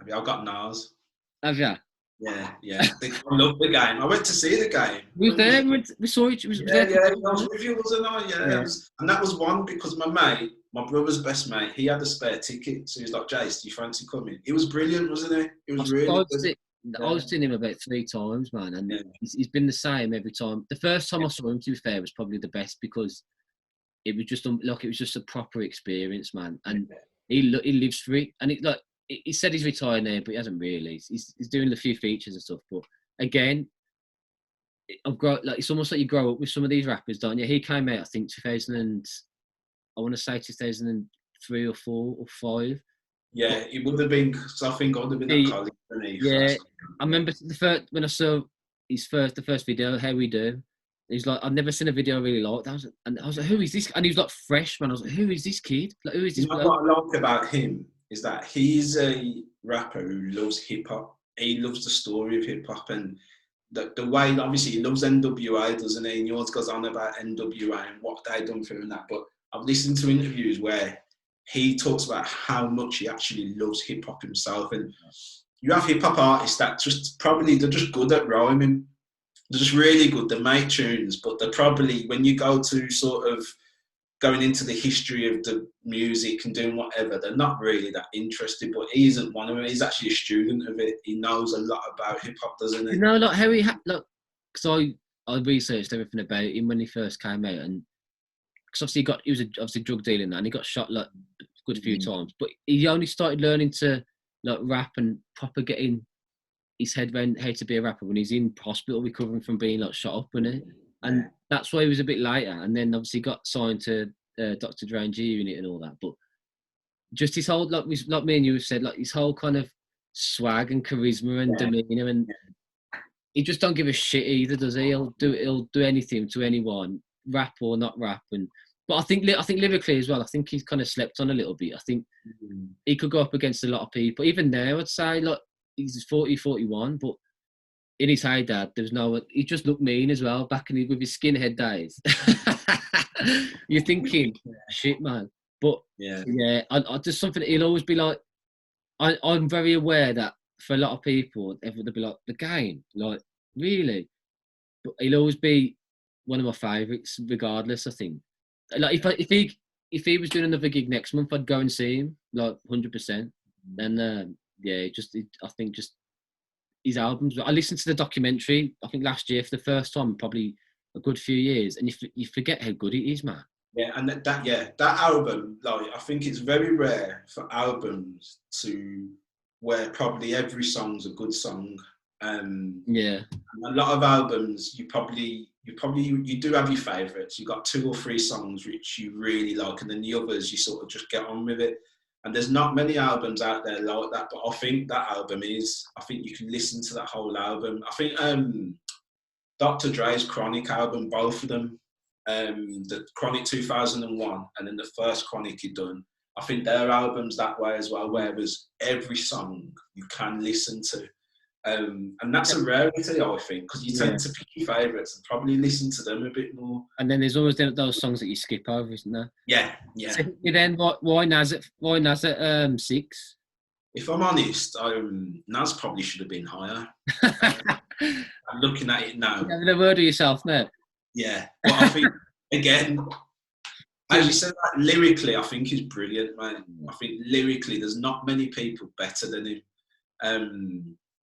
I've got Nas. Have you? Yeah. I love The Game. I went to see The Game. We were there. We saw it. Was there. I was with you, wasn't I? Yeah. And that was one because my brother's best mate, he had a spare ticket, so he was like, "Jace, do you fancy coming?" It was brilliant, wasn't it? It was really good. I've seen him about 3 times, man, and he's been the same every time. The first time I saw him, to be fair, was probably the best because it was just it was just a proper experience, man, and he lives for it. And he said he's retired now, but he hasn't really. He's doing a few features and stuff. But again, it's almost like you grow up with some of these rappers, don't you? He came out, I think, 2003 or 4 or 5. Yeah, it would have been. So I think I would have been at college. Yeah, I remember when I saw the first video, How We Do. He's like, I've never seen a video I really liked. I was like, who is this? And he was like fresh, man. I was like, who is this kid? Like, who is this? What I like about him is that he's a rapper who loves hip hop. He loves the story of hip hop and the way, obviously, he loves NWA, doesn't he? And he always goes on about NWA and what they done for him and that. But I've listened to interviews where he talks about how much he actually loves hip hop himself. And you have hip hop artists that they're just good at rhyming. They're just really good. They make tunes, but they're probably, when you go to sort of going into the history of the music and doing whatever, they're not really that interested. But he isn't one of them. He's actually a student of it. He knows a lot about hip hop, doesn't he? Like how because I researched everything about him when he first came out, and because obviously he was obviously drug dealing, and he got shot like a good few times. But he only started learning to like rap and proper getting his head around how to be a rapper when he's in hospital recovering from being like shot up, wasn't it? And that's why he was a bit later. And then obviously got signed to Dr. Dre and G Unit and all that. But just his whole, like me and you have said, like his whole kind of swag and charisma and demeanor, and he just don't give a shit either, does he? He'll do anything to anyone, rap or not rap. But I think lyrically as well, I think he's kind of slept on a little bit. I think he could go up against a lot of people. Even now, I'd say, like, he's 40, 41, but in his heyday, he just looked mean as well, with his skinhead days. You're thinking, shit, man. But I just something, he'll always be like, I'm very aware that for a lot of people, they'll be like, The Game, like, really? But he'll always be one of my favourites, regardless, I think. Like, if he was doing another gig next month, I'd go and see him, like, 100%. And I think just his albums. I listened to the documentary, I think last year for the first time, probably a good few years, and you forget how good it is, man. Yeah, and that album, like, I think it's very rare for albums where probably every song's a good song. And a lot of albums, you do have your favourites. You got 2 or 3 songs which you really like, and then the others you sort of just get on with it. And there's not many albums out there like that, but I think that album is. I think you can listen to that whole album. I think Dr. Dre's Chronic album, both of them, the Chronic 2001 and then the first Chronic he done, I think their albums that way as well, where there's every song you can listen to. And that's a rarity, I think, because you tend to pick your favourites and probably listen to them a bit more. And then there's always those songs that you skip over, isn't there? Yeah. So then why Nas at 6? If I'm honest, Nas probably should have been higher. I'm looking at it now. You're having a word of yourself now. Yeah, but I think, again, as you said, that, lyrically, I think he's brilliant, man. I think lyrically, there's not many people better than him.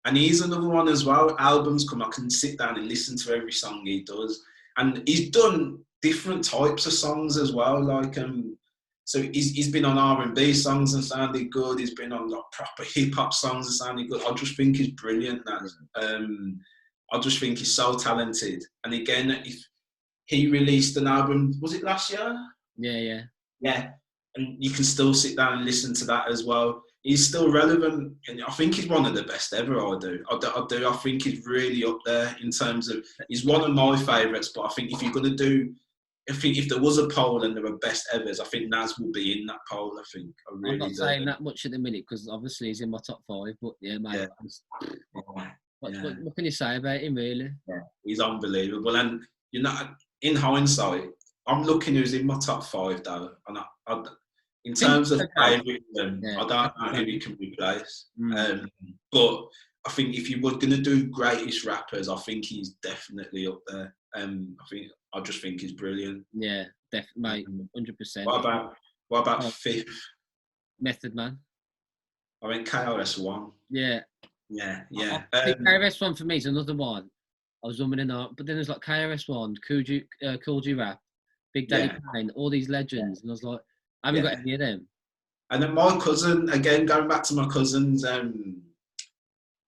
And he's another one as well. Albums I can sit down and listen to every song he does. And he's done different types of songs as well. Like, so he's been on R&B songs and sounded good. He's been on like proper hip hop songs and sounded good. I just think he's brilliant, man. I just think he's so talented. And again, if he released an album, was it last year? Yeah. And you can still sit down and listen to that as well. He's still relevant, and I think he's one of the best ever. I do. I think he's really up there in terms of. He's one of my favourites, but I think if you're going to do I think if there was a poll and there were best evers, I think Nas will be in that poll. I think. I'm not saying that much at the minute because obviously he's in my top 5. But yeah, mate. Yeah. What can you say about him, really? Yeah, he's unbelievable. And you know, in hindsight, I'm looking who's in my top 5 though, and in terms of favourite, I don't know who he can replace. But I think if you were going to do greatest rappers, I think he's definitely up there. I just think he's brilliant. Yeah, definitely, 100%. What about fifth? Method Man. I mean, KRS-One. Yeah. Yeah. I think KRS-One for me is another one. I was zooming in on, but then there's like KRS-One, Cool G Rap, Big Daddy Kane, all these legends, and I was like, I haven't got any of them. And then my cousin, again, going back to my cousins,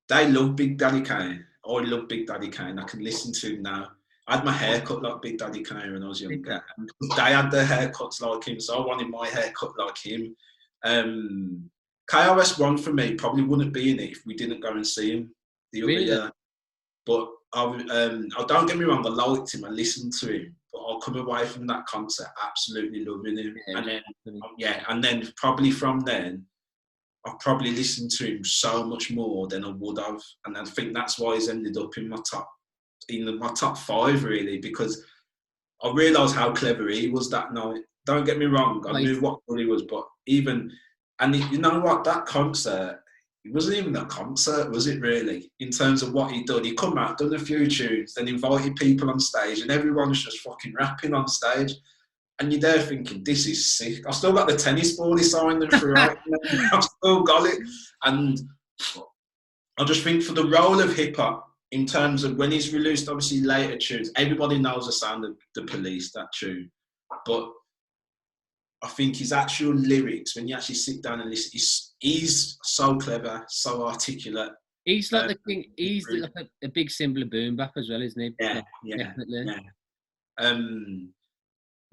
they love Big Daddy Kane. I love Big Daddy Kane. I can listen to him now. I had my hair cut like Big Daddy Kane when I was younger. They had their haircuts like him, so I wanted my hair cut like him. KRS-One for me probably wouldn't be in it if we didn't go and see him the other year. But don't get me wrong, I liked him, I listened to him, but I'll come away from that concert absolutely loving him. And then probably from then, I've probably listened to him so much more than I would have, and I think that's why he's ended up in my top 5 really, because I realised how clever he was that night. Don't get me wrong, I knew what good he was, but you know what, that concert, it wasn't even a concert, was it really? In terms of what he'd done, he come out, done a few tunes, then invited people on stage, and everyone was just fucking rapping on stage. And you're there thinking, this is sick. I've still got the tennis ball he signed them throughout. I've still got it. And I just think for the role of hip hop, in terms of when he's released, obviously later tunes, everybody knows the sound of The Police, that tune. But I think his actual lyrics, when you actually sit down and listen, he's so clever, so articulate. He's like the king. He's like a big symbol of boom bap as well, isn't he? Yeah, definitely.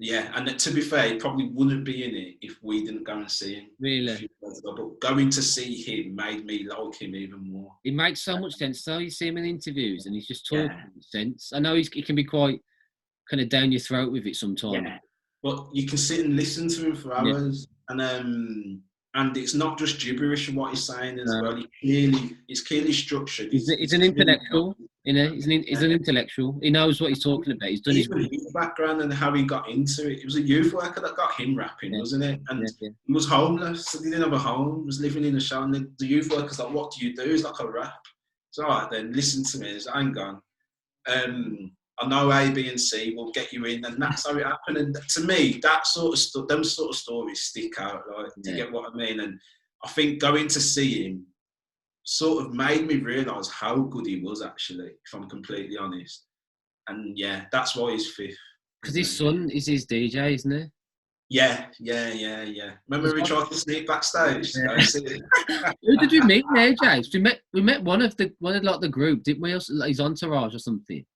Yeah, and to be fair, he probably wouldn't be in it if we didn't go and see him. Really? But going to see him made me like him even more. It makes so much sense. So you see him in interviews and he's just talking sense. I know he can be quite kind of down your throat with it sometimes. Yeah. But you can sit and listen to him for hours. And it's not just gibberish of what he's saying as well. It's clearly structured. He's an intellectual. You know, he's an intellectual. He knows what he's talking about. He's done his background and how he got into it. It was a youth worker that got him rapping, wasn't it? And he was homeless. So he didn't have a home. He was living in a shower. And the youth worker's like, "What do you do?" He's like, "I rap." It's all right then. Listen to me. Hang on. I know A, B, and C will get you in, and that's how it happened. And to me, that sort of them sort of stories stick out. Like, do you get what I mean? And I think going to see him sort of made me realise how good he was actually, if I'm completely honest. And yeah, that's why he's fifth. Because his son is his DJ, isn't he? Yeah. Remember we tried to sneak backstage? Yeah. Who did we meet there, James? We met one of the group, didn't we? Like his entourage or something.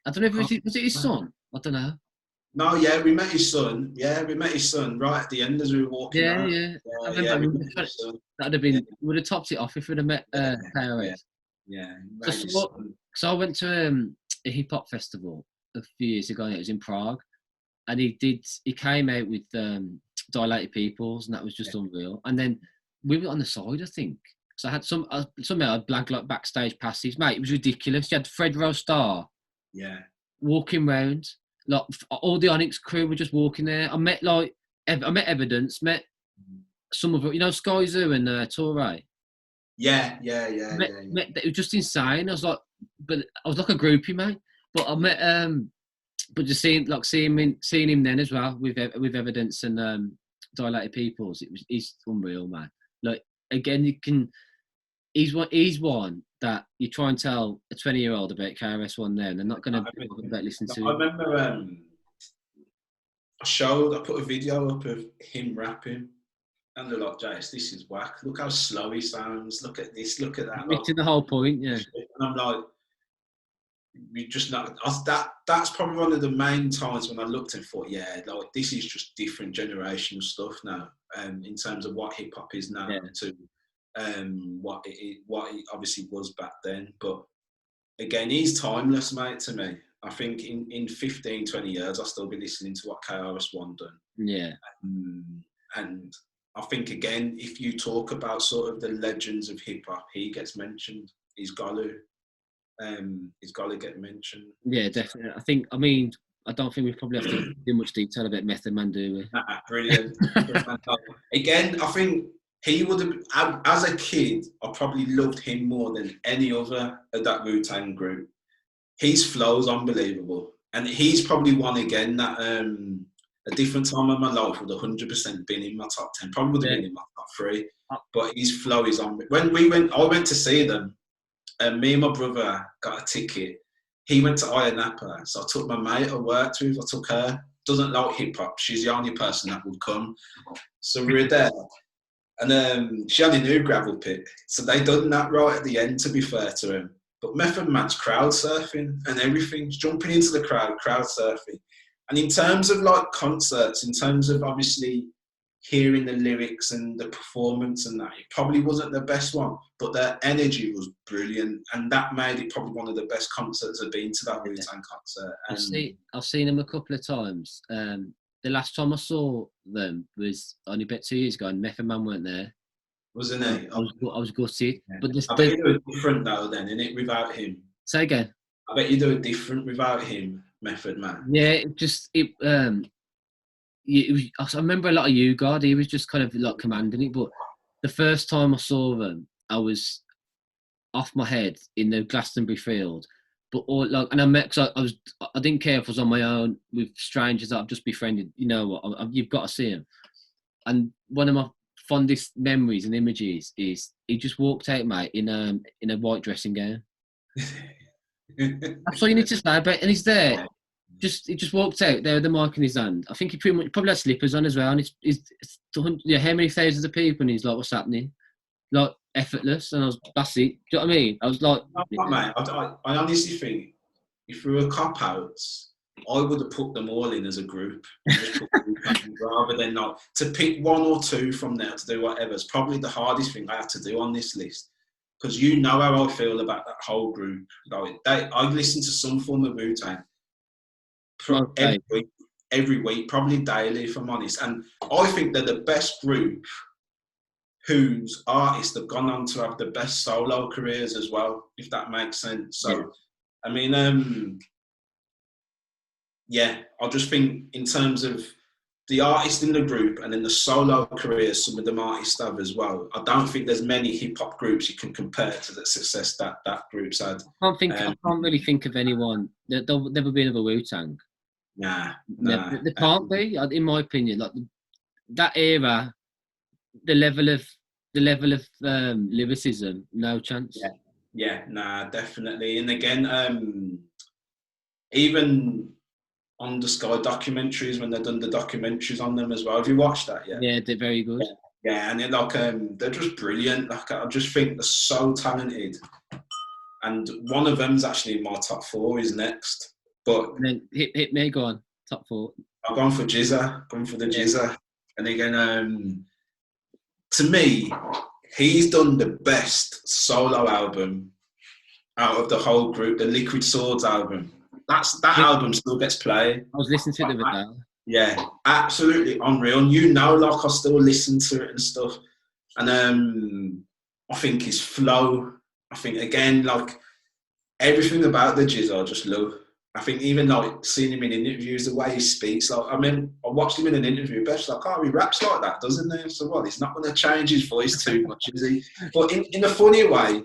I don't know if was it his son? I don't know. No, we met his son. Yeah, we met his son right at the end as we were walking out. That'd have been, would have topped it off if we'd have met KRS. Yeah. So I went to a hip hop festival a few years ago, and it was in Prague. And he came out with Dilated Peoples, and that was just unreal. And then we were on the side, I think. So I had somehow I blanked like backstage passes. Mate, it was ridiculous. You had Fred Rostar. Yeah. Walking round, like all the Onyx crew were just walking there. I met Evidence, met some of it, you know, Sky Zoo and Torre. Yeah. It was just insane. I was like a groupie, mate. But I met but just seeing him then as well with Evidence and Dilated Peoples, he's unreal, man. Like again, he's one that you try and tell a 20-year-old about KRS-One there, and they're not going to listen to. I remember I put a video up of him rapping, and they're like, "Jace, this is whack. Look how slow he sounds. Look at this. Look at that." Missing the whole point, yeah. And I'm like, we just not. That's probably one of the main times when I looked and thought, yeah, like this is just different generational stuff now. In terms of what hip hop is now to. What it obviously was back then, but again, he's timeless, mate. To me, I think in 15, 20 years, I'll still be listening to what KRS-One done. Yeah. And I think, again, if you talk about sort of the legends of hip-hop, he gets mentioned. He's got to get mentioned. Yeah, definitely. I mean, I don't think we probably have to go too much detail about Method Man, do we? Brilliant. Again, I think he would have, as a kid, I probably loved him more than any other of that Wu-Tang group. His flow's unbelievable. And he's probably one again that a different time in my life would 100% been in my top 10. Probably would have been in my top 3. But his flow is on. I went to see them, me and my brother got a ticket. He went to Ayia Napa, so I took my mate I worked with. I took her. Doesn't like hip hop. She's the only person that would come. So we were there, and she only knew Gravel Pit. So they done that right at the end. To be fair to him, but Method Man's crowd surfing and everything, jumping into the crowd surfing. And in terms of like concerts, in terms of obviously hearing the lyrics and the performance and that, it probably wasn't the best one, but their energy was brilliant, and that made it probably one of the best concerts I've been to, that Wu-Tang concert. I've seen them a couple of times. The last time I saw them was only about 2 years ago, and Method Man weren't there. Wasn't he? I was gutted. Yeah. But I bet you do it different now then, innit, without him? Say again. I bet you do it different without him, Method Man. Yeah, I remember a lot of you, God. He was just kind of like commanding it. But the first time I saw them, I was off my head in the Glastonbury field. But and I met, cause I didn't care if I was on my own with strangers that I've just befriended. You know what? You've got to see him. And one of my fondest memories and images is he just walked out, mate, in a white dressing gown. That's all you need to say about it. And he's there. He just walked out there with the mic in his hand. I think he probably had slippers on as well. And how many thousands of people? And he's like, what's happening? Like, effortless. And I was, that's it. Do you know what I mean? I was like... No, mate, I honestly think if we were cop-outs, I would have put them all in as a group. Rather than not. To pick one or two from there to do whatever is probably the hardest thing I have to do on this list. Because you know how I feel about that whole group. Like, I listen to some form of Wu-Tang. Every week, probably daily, if I'm honest. And I think they're the best group whose artists have gone on to have the best solo careers as well, if that makes sense. So, yeah. I mean, I just think in terms of the artists in the group and in the solo careers, some of them artists have as well. I don't think there's many hip-hop groups you can compare to the success that group's had. I can't really think of anyone. There'll never be another Wu-Tang. Nah. There can't be, in my opinion. Like that era, the level of lyricism, no chance. Yeah, nah, definitely. And again, even on the Sky documentaries, when they've done the documentaries on them as well. Have you watched that yet? Yeah, they're very good. Yeah, and they're just brilliant. Like, I just think they're so talented. And one of them's actually in my top 4 is next. But and then hit me, go on, top 4. I've gone for Jizza, Jizza. And again, to me, he's done the best solo album out of the whole group, the Liquid Swords album. That album still gets played. I was listening to it the other day. Yeah, absolutely unreal. And you know, like, I still listen to it and stuff. And I think his flow, I think, again, like, everything about the Jizza I just love. I think even, like, seeing him in interviews, the way he speaks, like, I mean, I watched him in an interview, Beth's like, he raps like that, doesn't he? So what, he's not going to change his voice too much, is he? But in a funny way,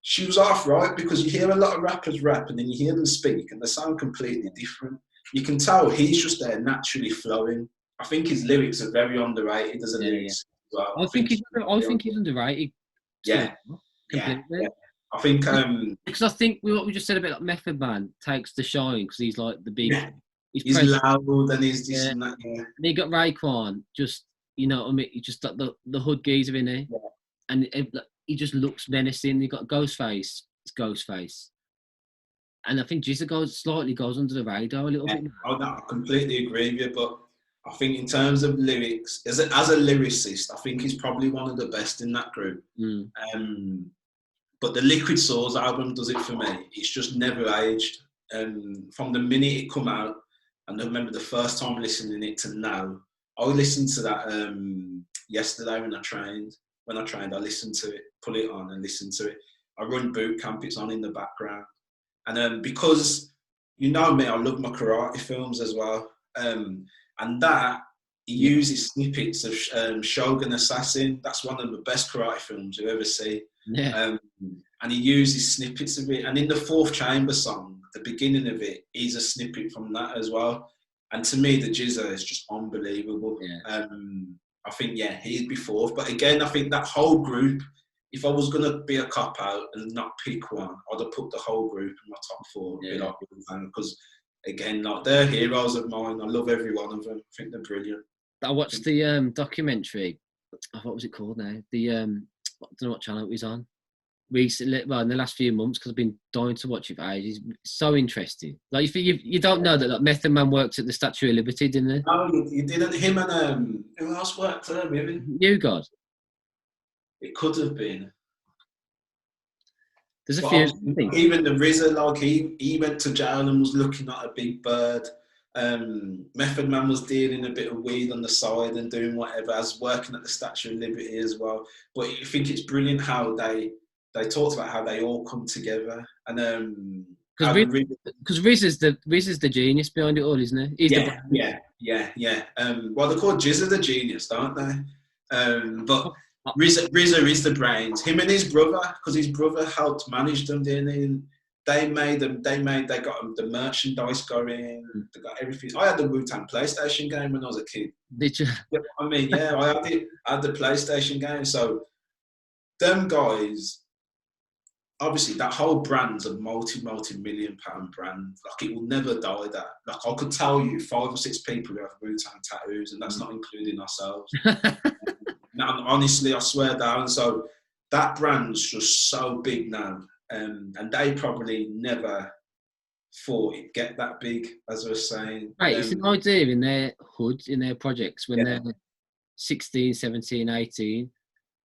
she was half right, because you hear a lot of rappers rap and then you hear them speak and they sound completely different. You can tell he's just there naturally flowing. I think his lyrics are very underrated as a lyricist as well. I think he's underrated. Yeah. I think because I think what we just said about, like, Method Man takes the shine because he's like the big. Yeah. He's loud and he's this and that. Yeah. And you got Raekwon, just, you know what I mean, he just like the hood geezer in there, and he just looks menacing. You got Ghostface, it's Ghostface, and I think Jizza slightly goes under the radar a little bit. I completely agree with you, but I think in terms of lyrics, as a lyricist, I think he's probably one of the best in that group. But the Liquid Swords album does it for me. It's just never aged. from the minute it come out, and I remember the first time listening it to now. I listened to that yesterday when I trained. When I trained, I listened to it, put it on and listen to it. I run boot camp, it's on in the background. And because, you know me, I love my karate films as well. And that, he uses snippets of Shogun Assassin. That's one of the best karate films you ever see. Yeah. And he uses snippets of it. And in the Fourth Chamber song, the beginning of it is a snippet from that as well. And to me, the Jizza is just unbelievable. Yeah. I think, he'd be fourth. But again, I think that whole group, if I was going to be a cop-out and not pick one, I'd have put the whole group in my top four. Yeah. Because, again, like, they're heroes of mine. I love every one of them. I think they're brilliant. I watched the documentary. What was it called now? I don't know what channel it was on. Recently, well, in the last few months, because I've been dying to watch it for ages. It's so interesting. Like, you don't know that Method Man worked at the Statue of Liberty, didn't he? No, you didn't. Him and who else worked there? Maybe You God. It could have been. There's a few things. Even the RZA, like he went to jail and was looking at a big bird. Method Man was dealing a bit of weed on the side and doing whatever, as working at the Statue of Liberty as well. But I think it's brilliant how they talked about how they all come together. And because RZA's the genius behind it all, isn't he? Yeah. Well, they're called Jizza the genius, don't they? But RZA is the brains. Him and his brother, because his brother helped manage them, didn't he? They got the merchandise going. They got everything. I had the Wu-Tang PlayStation game when I was a kid. Did you? I mean, yeah, I had the PlayStation game. So them guys, obviously, that whole brand's a multi-million pound brand. Like, it will never die. That, like, I could tell you 5 or 6 people who have Wu-Tang tattoos, and that's not including ourselves. Now, honestly, I swear down. So that brand's just so big now, and they probably never thought it'd get that big, as I was saying. Right, it's an idea in their hood, in their projects, when they're 16, 17, 18,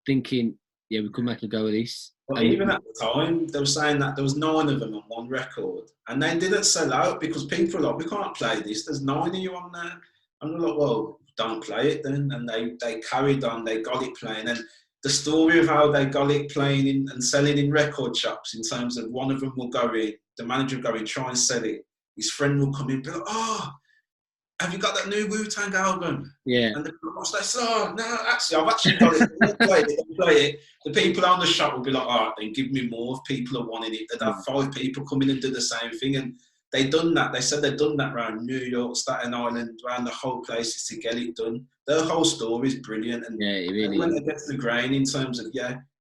thinking, yeah, we could make a go of this. Well, even at the time, they were saying that there was 9 of them on one record, and they didn't sell out because people were like, we can't play this, there's 9 of you on there. And we're like, well, don't play it then. And they carried on, they got it playing. And the story of how they got it playing and selling in record shops, in terms of one of them will go in, the manager will go in, try and sell it. His friend will come in and be like, oh, have you got that new Wu-Tang album? Yeah. And the boss like, oh, no, actually, I've actually got it. Play it. The people on the shop will be like, all right, then give me more if people are wanting it. They'd have 5 people come in and do the same thing. And they done that. They said they'd done that around New York, Staten Island, around the whole places to get it done. Their whole story is brilliant. And yeah, it really when it gets the grain in terms of,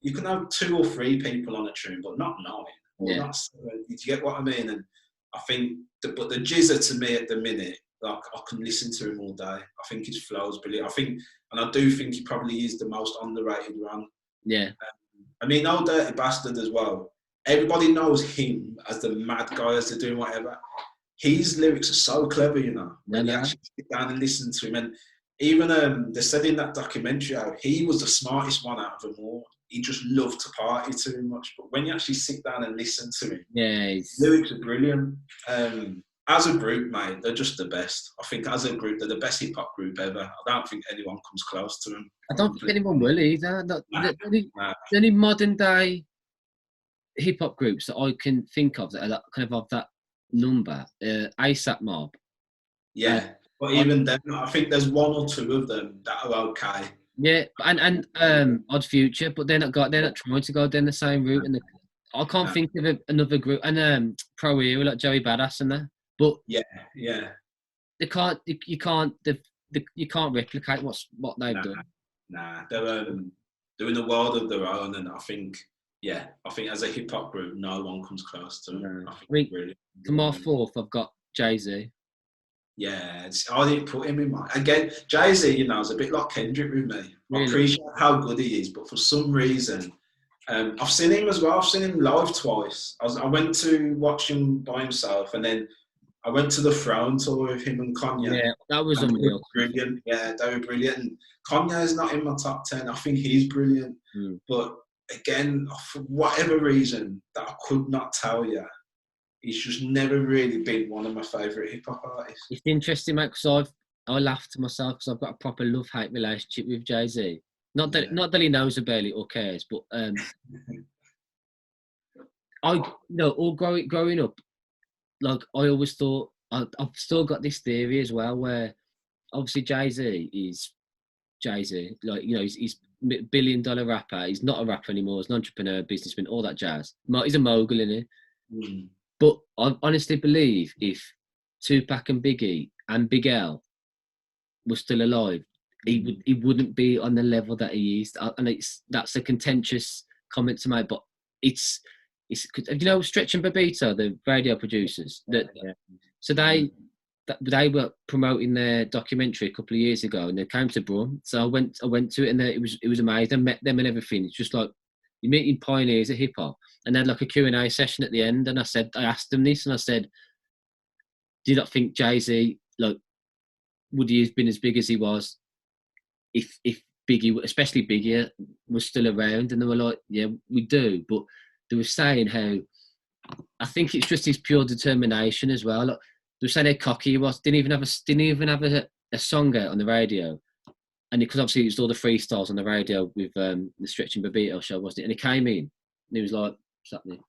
you can have 2 or 3 people on a tune, but not 9. Or not 7. Do you get what I mean? And I think, but the Jizza to me at the minute, like, I can listen to him all day. I think his flow is brilliant. I do think he probably is the most underrated one. Yeah. I mean, Old Dirty Bastard as well. Everybody knows him as the mad guy, as they're doing whatever. His lyrics are so clever, you know. When you actually sit down and listen to him. And even they said in that documentary how he was the smartest one out of them all. He just loved to party too much. But when you actually sit down and listen to him, lyrics are brilliant. As a group, mate, they're just the best. I think as a group, they're the best hip-hop group ever. I don't think anyone comes close to them. I don't think anyone will either. The only modern-day hip-hop groups that I can think of that are kind of that number, ASAP Mob. Yeah, but even then, I think there's 1 or 2 of them that are okay. Yeah, and Odd Future, but they're not trying to go down the same route. And I can't think of another group. And Pro Era, like Joey Badass and that. But yeah, you can't replicate what they've done. Nah, they're doing a world of their own, and I think as a hip hop group, no one comes close to them. I think really, for my 4th, I've got Jay-Z. Yeah, I didn't put him in mind. Again, Jay-Z, you know, is a bit like Kendrick with me. Really? I appreciate how good he is, but for some reason, I've seen him as well. I've seen him live twice. I went to watch him by himself, and then I went to the Throne tour with him and Kanye. Yeah, that was unreal. Brilliant. Yeah, they were brilliant. And Kanye is not in my top 10. I think he's brilliant. But again, for whatever reason that I could not tell you, he's just never really been one of my favourite hip hop artists. It's interesting, mate, because I laugh to myself because I've got a proper love-hate relationship with Jay-Z. Not that he knows about it or cares, but all growing up, like I always thought, I've still got this theory as well, where obviously Jay-Z is Jay-Z, like, you know, he's a billion-dollar rapper. He's not a rapper anymore. He's an entrepreneur, businessman, all that jazz. He's a mogul, isn't he? But I honestly believe if Tupac and Biggie and Big L were still alive, he wouldn't be on the level that he is. And that's a contentious comment to make, but it's you know, Stretch and Babita, the radio producers, so they were promoting their documentary a couple of years ago, and they came to Brum. So I went to it, and it was amazing. I met them and everything. It's just like you're meeting pioneers of hip hop, and they had like a Q&A session at the end. And I asked them this, and I said, "Do you not think Jay-Z, like, would he have been as big as he was if Biggie, especially Biggie, was still around?" And they were like, "Yeah, we do," but they were saying how I think it's just his pure determination as well. Like, they were saying how cocky he was. Didn't even have a song out on the radio, and because obviously it was all the freestyles on the radio with the Stretch and Babito show, wasn't it? And he came in and he was like, "What's happening?"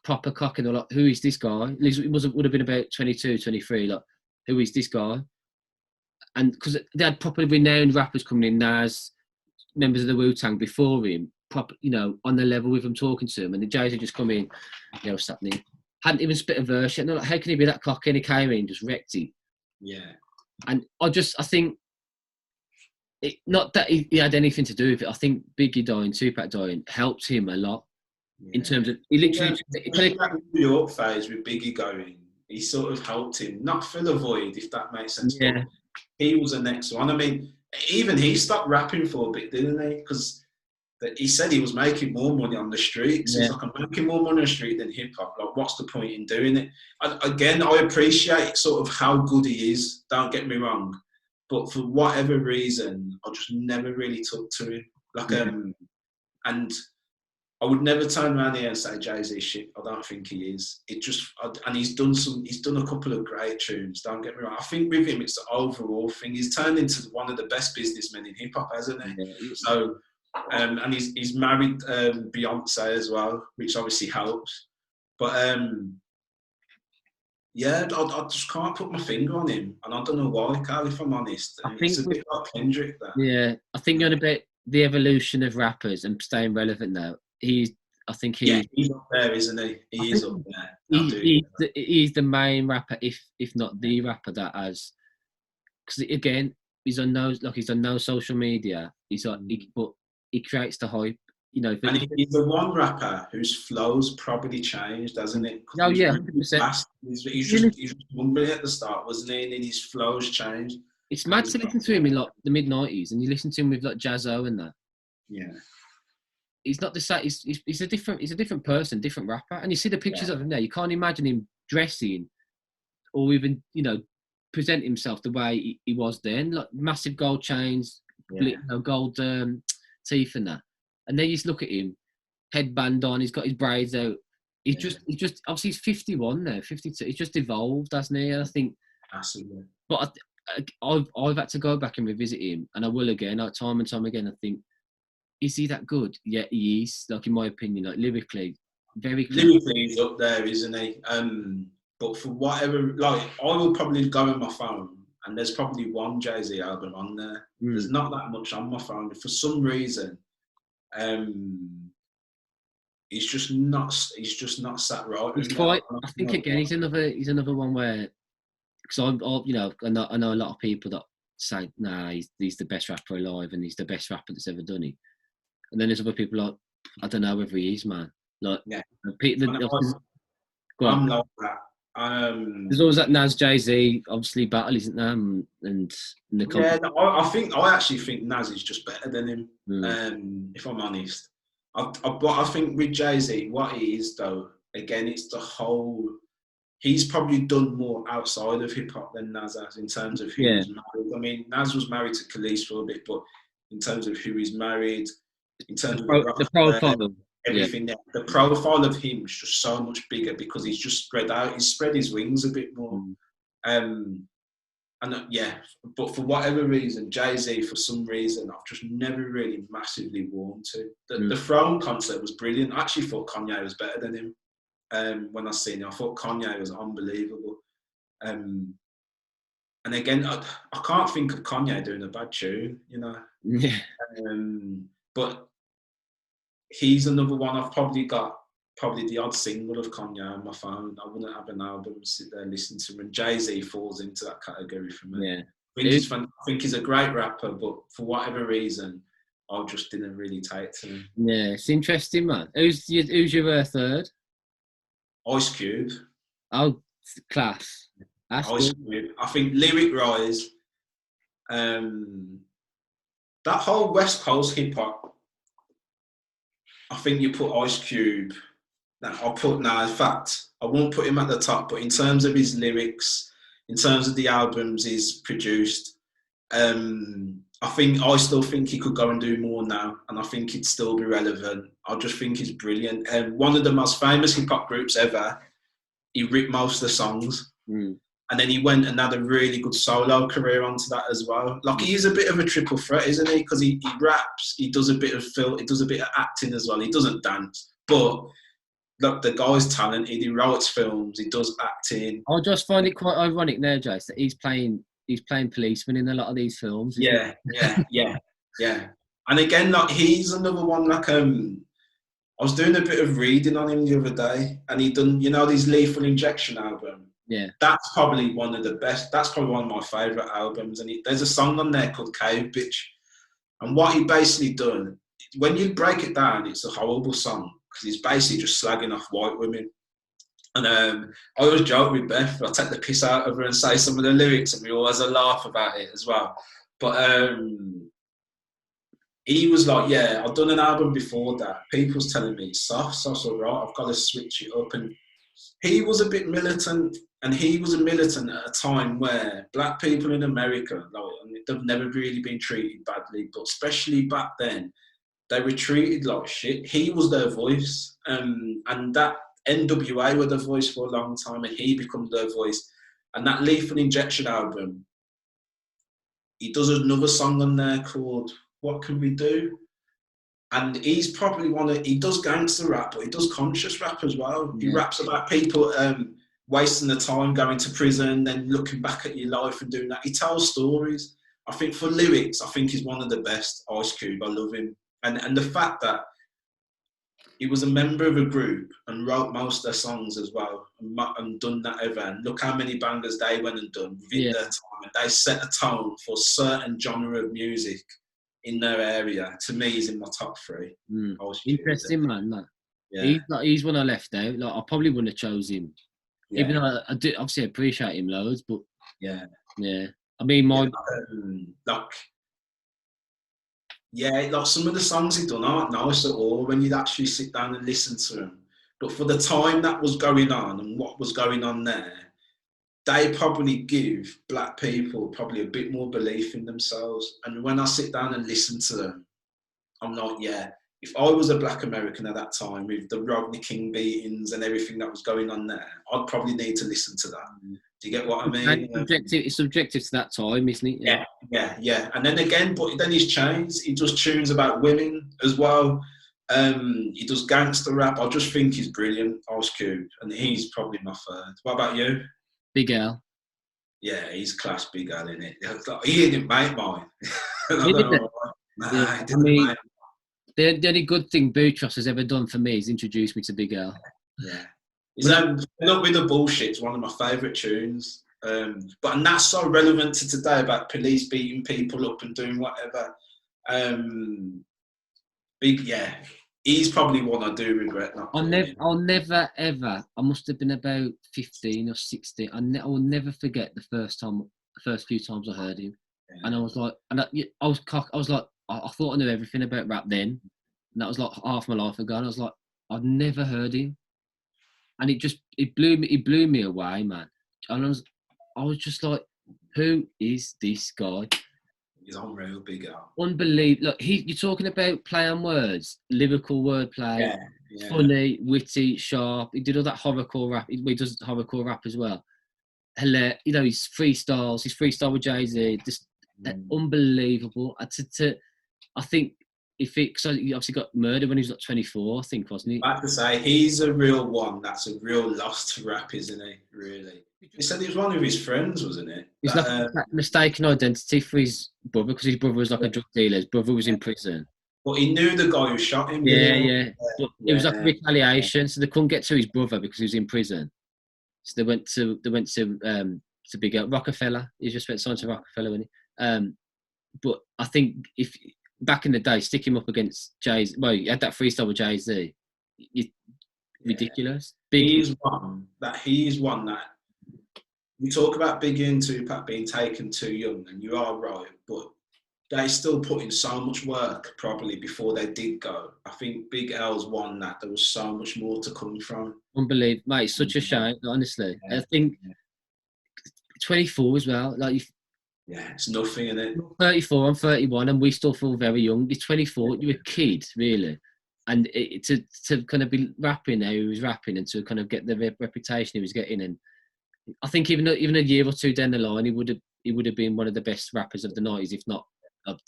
Proper cocky. And they were like, "Who is this guy?" It would have been about 22, 23. Like, "Who is this guy?" And because they had properly renowned rappers coming in, Nas, members of the Wu-Tang before him, proper, you know, on the level with him, talking to him, and the Jay-Z just come in, you know, what's happening? Hadn't even spit a verse yet. And they're like, "How can he be that cocky?" And he came in, just wrecked it. Yeah. And I think, not that he had anything to do with it. I think Biggie dying, Tupac dying, helped him a lot in terms of, he literally... that New York phase with Biggie going, he sort of helped him, not fill a void, if that makes sense. Yeah. He was the next one. I mean, even he stopped rapping for a bit, didn't he? Because he said he was making more money on the streets. He's like, "I'm making more money on the street than hip hop. Like, what's the point in doing it?" Again, I appreciate sort of how good he is. Don't get me wrong, but for whatever reason, I just never really took to him. Like, and I would never turn around here and say Jay-Z shit. I don't think he is. And he's done a couple of great tunes. Don't get me wrong. I think with him, it's the overall thing. He's turned into one of the best businessmen in hip hop, hasn't he? Yeah. So, and he's married Beyonce as well, which obviously helps. But yeah, I just can't put my finger on him, and I don't know why, Carl, if I'm honest. It's a bit like Kendrick, that. Yeah, I think you're on about the evolution of rappers and staying relevant now. He's up there, isn't he? He is up there. He's the main rapper, if not the rapper that has. Because again, he's on no social media. But he creates the hype. You know, and he's the one rapper whose flow's probably changed, hasn't it? Oh yeah, 100%. He's just mumbling at the start, wasn't he? And then his flow's changed. It's mad to listen to him in like the mid-90s, and you listen to him with like Jazzo and that. Yeah. He's not the same. He's a different person, different rapper. And you see the pictures of him there. You can't imagine him dressing or even, you know, present himself the way he was then. Like massive gold chains, gold teeth and that. And then you just look at him, headband on. He's got his braids out. He's just obviously he's 51 now, 52. He's just evolved, hasn't he? I think. Absolutely. But I've had to go back and revisit him, and I will again, like time and time again. I think. Is he that good? Yeah, he is. Like, in my opinion, like lyrically, very clear. Lyrically, he's up there, isn't he? But for whatever, like, I will probably go on my phone, and there's probably one Jay-Z album on there. There's not that much on my phone. For some reason, he's just not sat right. He's quite. I think again, he's another one where, because I know a lot of people that say, "Nah, he's the best rapper alive, and he's the best rapper that's ever done it." And then there's other people like, "I don't know whether he is, man." Like, I'm not that. There's always that Nas Jay-Z obviously battle, isn't there? I actually think Nas is just better than him. If I'm honest, but I think with Jay-Z, what he is though, again, it's the whole. He's probably done more outside of hip hop than Nas has in terms of who he's married. I mean, Nas was married to Khalees for a bit, but in terms of who he's married. In terms of the profile, everything there. The profile of him is just so much bigger because he's just spread out. He's spread his wings a bit more. But for whatever reason, Jay-Z, for some reason, I've just never really massively warmed to. The Throne concert was brilliant. I actually thought Kanye was better than him when I seen it. I thought Kanye was unbelievable. And again, I can't think of Kanye doing a bad tune, you know. Yeah. But he's another one. I've probably got the odd single of Kanye on my phone. I wouldn't have an album sit there listening to him. And Jay-Z falls into that category for me. Yeah. I think he's a great rapper, but for whatever reason, I just didn't really take to him. Yeah, it's interesting, man. Who's your third? Ice Cube. Oh, class. That's Ice Cube. I think Lyric Rise, that whole West Coast hip hop, I think you put Ice Cube. In fact, I won't put him at the top, but in terms of his lyrics, in terms of the albums he's produced, I still think he could go and do more now, and I think he'd still be relevant. I just think he's brilliant. One of the most famous hip hop groups ever, he ripped most of the songs, and then he went and had a really good solo career onto that as well. Like, he is a bit of a triple threat, isn't he? Because he raps, he does a bit of film, he does a bit of acting as well. He doesn't dance, but look, the guy's talented. He writes films. He does acting. I just find it quite ironic there, Jace, that he's playing policeman in a lot of these films. Yeah. And again, like, he's another one. Like, I was doing a bit of reading on him the other day, and he done, his Lethal Injection album. Yeah, that's probably one of the best. That's probably one of my favourite albums. And there's a song on there called Cave Bitch. And what he basically done, when you break it down, it's a horrible song, because he's basically just slagging off white women. And I always joke with Beth, I take the piss out of her and say some of the lyrics, and we always laugh about it as well. But he was like, yeah, I've done an album before that. People's telling me it's soft, all right, I've got to switch it up. And he was a bit militant, and he was a militant at a time where black people in America, like, they've never really been treated badly, but especially back then, they were treated like shit. He was their voice, and that NWA were their voice for a long time, and he becomes their voice. And that Lethal Injection album, he does another song on there called What Can We Do? And he's probably he does gangster rap, but he does conscious rap as well. Yeah. He raps about people wasting the time, going to prison, then looking back at your life and doing that. He tells stories. I think for lyrics, I think he's one of the best. Ice Cube, I love him. And the fact that he was a member of a group and wrote most of their songs as well, and done that ever. And look how many bangers they went and done within their time. And they set a tone for a certain genre of music in their area. To me, he's in my top three. Interesting, man. That. Yeah. He's one I left out. Like, I probably wouldn't have chose him. Yeah. Even though I do obviously appreciate him loads, but yeah. I mean, like some of the songs he done aren't nice at all when you actually sit down and listen to them. But for the time that was going on and what was going on there, they probably give black people probably a bit more belief in themselves. And when I sit down and listen to them, I'm like, if I was a black American at that time with the Rodney King beatings and everything that was going on there, I'd probably need to listen to that. Do you get what I mean? It's subjective to that time, isn't it? Yeah. And then again, but then he's changed. He does tunes about women as well. He does gangster rap. I just think he's brilliant, Ice Cube, and he's probably my third. What about you? Big L. Yeah, he's class Big L, in it. He didn't make mine. The only good thing Boutros has ever done for me is introduce me to Big L. Yeah. Not With the Bullshit is one of my favourite tunes. And that's so relevant to today about police beating people up and doing whatever. He's probably one I do regret not. I'll never ever. I must have been about 15 or 16. I will never forget the first few times I heard him, and I was like, I was like, I thought I knew everything about rap then, and that was like half my life ago. And I was like, I've never heard him, and it blew me away, man. And I was just like, who is this guy? He's unreal, Big Al. Unbelievable. Look, you're talking about play on words, lyrical wordplay, Yeah, yeah. funny, witty, sharp. He did all that horrorcore rap. He does horrorcore rap as well. Hilarious. You know, his freestyles, his freestyle with Jay-Z, just unbelievable. I think if it, cause he obviously got murdered when he was like 24, I think, wasn't he? I have to say, he's a real one. That's a real loss to rap, isn't he? Really. He said he was one of his friends, wasn't it? He's like a mistaken identity for his brother because his brother was like a drug dealer. His brother was in prison. But he knew the guy who shot him. Yeah. But it was like a retaliation, so they couldn't get to his brother because he was in prison. So they went to Big Al Rockefeller. He just went signed to Rockefeller, when but I think if back in the day, stick him up against Jay-Z. Well, he had that freestyle with Jay-Z. Ridiculous. He's one that you talk about Biggie and Tupac being taken too young, and you are right, but they still put in so much work probably before they did go. I think Big L's one that there was so much more to come from. Unbelievable, mate. It's such a shame, honestly. I think 24 as well. Like, it's nothing, isn't it? 34, I'm 31, and we still feel very young. You're 24, you're a kid, really. And to kind of be rapping how he was rapping, and to kind of get the reputation he was getting, and I think even a year or two down the line, he would have been one of the best rappers of the 90s, if not of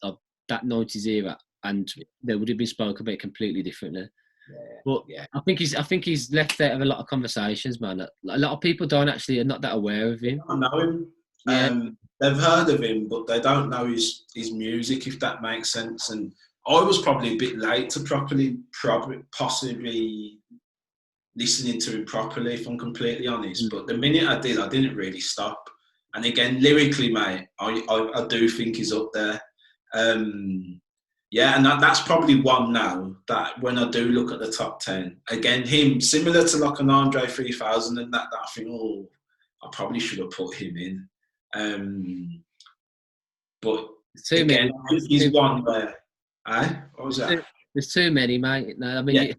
that 90s era, and they would have been spoken about completely differently. I think he's left out of a lot of conversations, man. A lot of people are not that aware of him. I know him. Yeah. They've heard of him, but they don't know his music, if that makes sense. And I was probably a bit late to possibly listening to him properly, if I'm completely honest. But the minute I did, I didn't really stop. And again, lyrically, mate, I do think he's up there. And that's probably one now that when I do look at the top 10, again, him, similar to like an Andre 3000 and that I think, I probably should have put him in. But again, he's one where, what was that? There's too many, mate. No, I mean,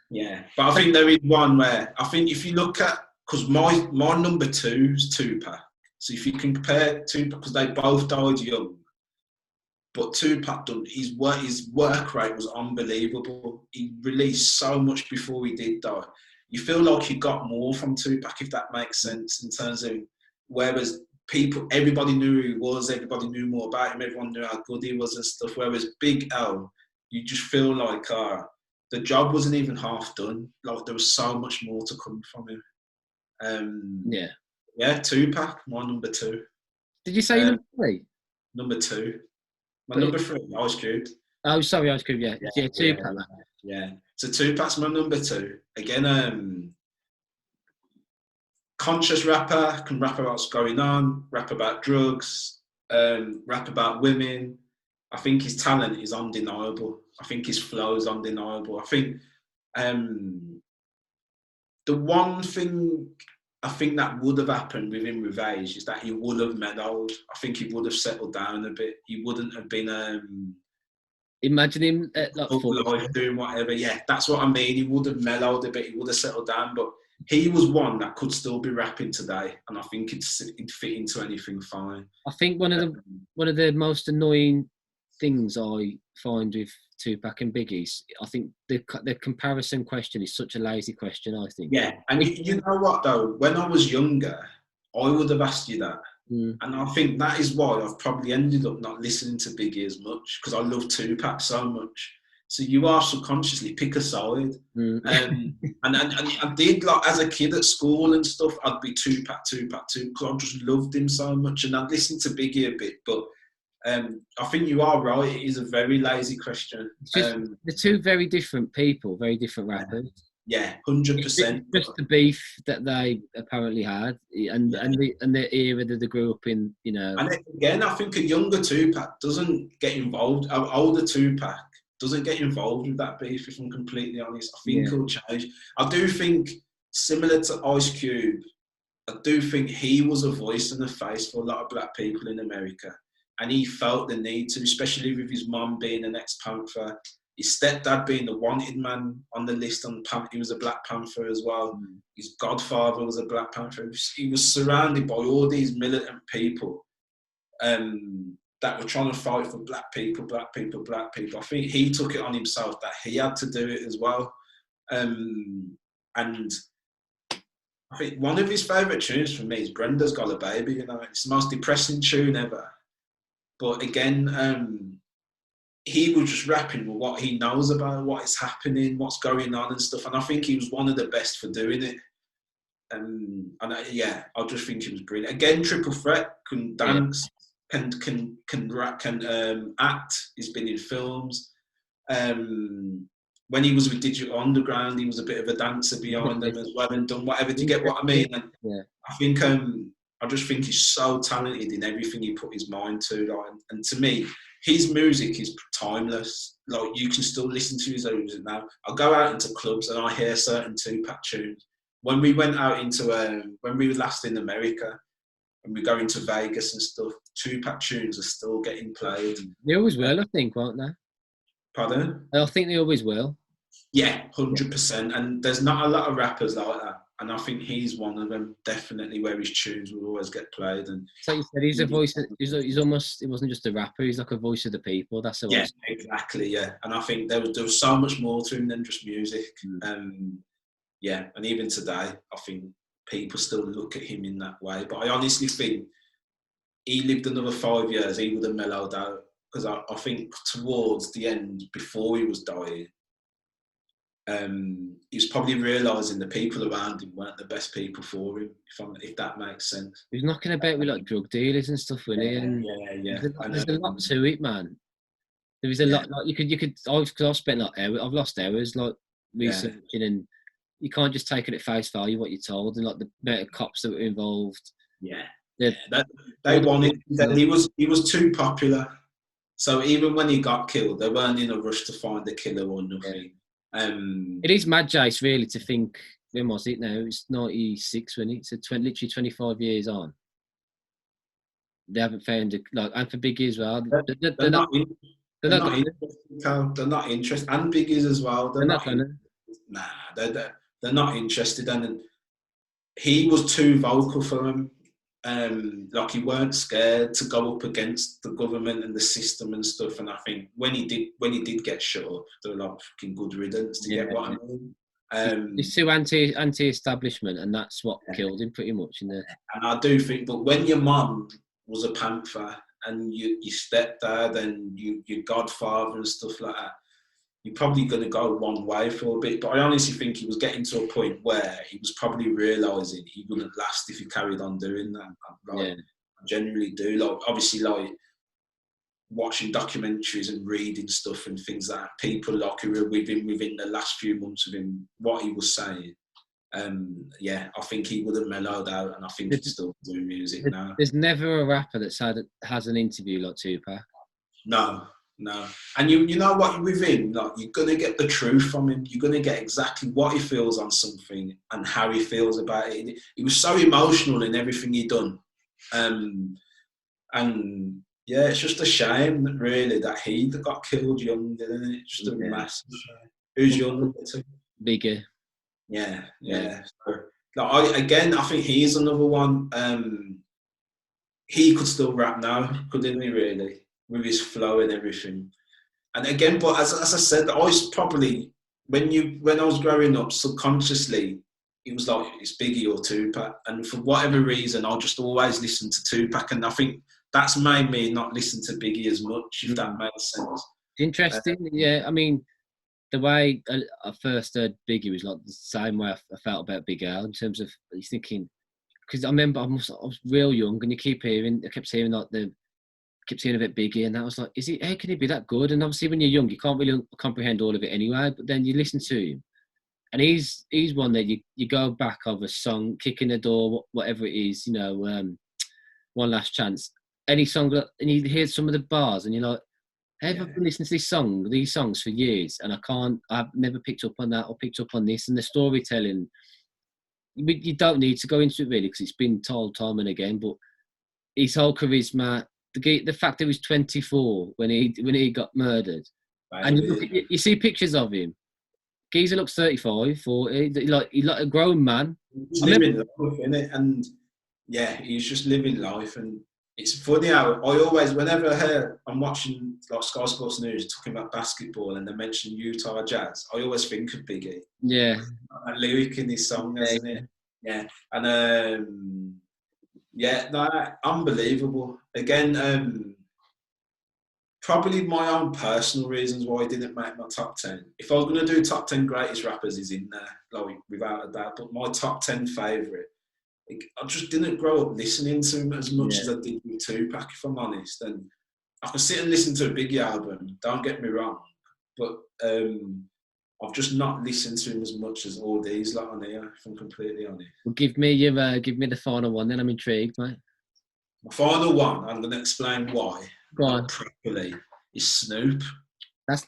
yeah. But I think there is one where I think if you look at, because my number 2 is Tupac. So if you compare Tupac, because they both died young, but Tupac his work rate was unbelievable. He released so much before he did die. You feel like you got more from Tupac, if that makes sense, in terms of whereas everybody knew who he was, everybody knew more about him, everyone knew how good he was and stuff. Whereas Big L, you just feel like the job wasn't even half done. Like there was so much more to come from him. Tupac, my number 2. Did you say number 3? Number 2. My number 3, Ice Cube. Oh, sorry, Ice Cube. Yeah, Tupac. Yeah. So Tupac's my number 2. Again, conscious rapper, can rap about what's going on, rap about drugs, rap about women. I think his talent is undeniable. I think his flow is undeniable. I think the one thing I think that would have happened with him with age is that he would have mellowed. I think he would have settled down a bit. He wouldn't have been imagine him at doing whatever. Yeah, that's what I mean. He would have mellowed a bit. He would have settled down. But he was one that could still be rapping today, and I think it'd fit into anything fine. I think one of the most annoying things I find with Tupac and Biggie's, I think the comparison question is such a lazy question, I think. Yeah, and you know what though? When I was younger, I would have asked you that. And I think that is why I've probably ended up not listening to Biggie as much, because I love Tupac so much. So you are subconsciously pick a side. And I did, like, as a kid at school and stuff, I'd be Tupac, because I just loved him so much. And I'd listen to Biggie a bit, but I think you are right. It is a very lazy question. They're two very different people, very different rappers. Yeah, 100%. Just the beef that they apparently had, and the era that they grew up in, you know. And again, I think a younger Tupac doesn't get involved. An older Tupac doesn't get involved with that beef, if I'm completely honest. I think he'll change. I do think, similar to Ice Cube, I do think he was a voice and a face for a lot of black people in America. And he felt the need to, especially with his mum being an ex-Panther, his stepdad being the wanted man on the list on he was a Black Panther as well. His godfather was a Black Panther. He was surrounded by all these militant people. that were trying to fight for black people. I think he took it on himself that he had to do it as well. And I think one of his favourite tunes for me is Brenda's Got a Baby. You know, it's the most depressing tune ever. But again, he was just rapping with what he knows about what is happening, what's going on and stuff. And I think he was one of the best for doing it. I just think he was brilliant. Again, triple threat, can dance, can rap, can act. He's been in films. When he was with Digital Underground, he was a bit of a dancer behind them as well and done whatever. Do you get what I mean? And I think I just think he's so talented in everything he put his mind to. Like, and to me, his music is timeless. Like, you can still listen to his music now. I go out into clubs and I hear certain Tupac tunes. When we went out into when we were last in America, and we go into Vegas and stuff, Tupac tunes are still getting played. They always will, I think, won't they? Pardon? I think they always will. Yeah, 100%. And there's not a lot of rappers like that. And I think he's one of them, definitely, where his tunes will always get played. And so you said he's a voice. He's almost. He wasn't just a rapper. He's like a voice of the people. That's the exactly. Yeah, and I think there was so much more to him than just music. Yeah, and even today, I think people still look at him in that way. But I honestly think he lived another 5 years, he would have mellowed out. Because I think towards the end, before he was dying, he was probably realising the people around him weren't the best people for him, if that makes sense. He was knocking about with like drug dealers and stuff, wasn't he? And there's a lot to it, man. There is a lot. Like you could. I've spent like hours. I've lost hours like researching, and you can't just take it at face value what you're told, and like the amount of cops that were involved. They wanted. He was too popular. So even when he got killed, they weren't in a rush to find the killer or nothing. It is mad, Jace, really, to think, when was it now? It's 96, wasn't it? So literally 25 years on. They haven't found it, like, and for Biggie as well. They're not interested. They're not interested. And Biggie's as well. They're not gonna. Nah, they're not interested. And he was too vocal for them. Like, he weren't scared to go up against the government and the system and stuff. And I think when he did get shut up, they were like, fucking good riddance. To get what I mean? He's too anti-establishment, and that's what killed him pretty much. And I do think, but when your mum was a panther and your stepdad and your godfather and stuff like that, you're probably going to go one way for a bit. But I honestly think he was getting to a point where he was probably realising he wouldn't last if he carried on doing that. I genuinely do. Like, obviously, like, watching documentaries and reading stuff and things like that, people like who were with him within the last few months of him, what he was saying, I think he would have mellowed out, and I think he's still doing music now. There's never a rapper that's has an interview like Tupac. No. And you know what, with him, like, you're going to get the truth from him. You're going to get exactly what he feels on something and how he feels about it. He was so emotional in everything he'd done. And yeah, it's just a shame, really, that he got killed young, isn't it? Just a massive shame. Who's your number two? Bigger. Yeah. So, like, I think he's another one. He could still rap now, couldn't he, really? With his flow and everything. And again, but as I said, I was probably, when I was growing up, subconsciously, it was like, it's Biggie or Tupac. And for whatever reason, I just always listened to Tupac. And I think that's made me not listen to Biggie as much, if that makes sense. Interesting. Yeah, I mean, the way I first heard Biggie was like the same way I felt about Big Al, in terms of, he's thinking, because I remember I was real young, and I kept hearing like kept hearing about Biggie, and I was like, how can he be that good? And obviously when you're young, you can't really comprehend all of it anyway, but then you listen to him, and he's one that you go back of a song, Kick in the Door, whatever it is, you know, One Last Chance, any song, and you hear some of the bars, and you're like, I've been listening to these songs for years, and I've never picked up on that or picked up on this, and the storytelling, you don't need to go into it really, because it's been told time and again, but his whole charisma, the fact that he was 24 when he got murdered, and you see pictures of him. Geezer looks 35, 40. He's like a grown man. He's living life, innit? And yeah, he's just living life. And It's funny how I always, whenever I'm watching like Sky Sports News talking about basketball and they mention Utah Jazz, I always think of Biggie. Yeah. A lyric in his song, hasn't it? Yeah. And yeah, no, unbelievable. Again, probably my own personal reasons why I didn't make my top 10. If I was going to do top 10 greatest rappers, is in there, like without a doubt. But my top 10 favourite, I just didn't grow up listening to him as much as I did with Tupac, if I'm honest. And I could sit and listen to a Biggie album, don't get me wrong, but I've just not listened to him as much as all these lot on here, if I'm completely honest. Well, give me the final one then. I'm intrigued, mate. My final one, I'm going to explain why. Go on. Properly, is Snoop. That's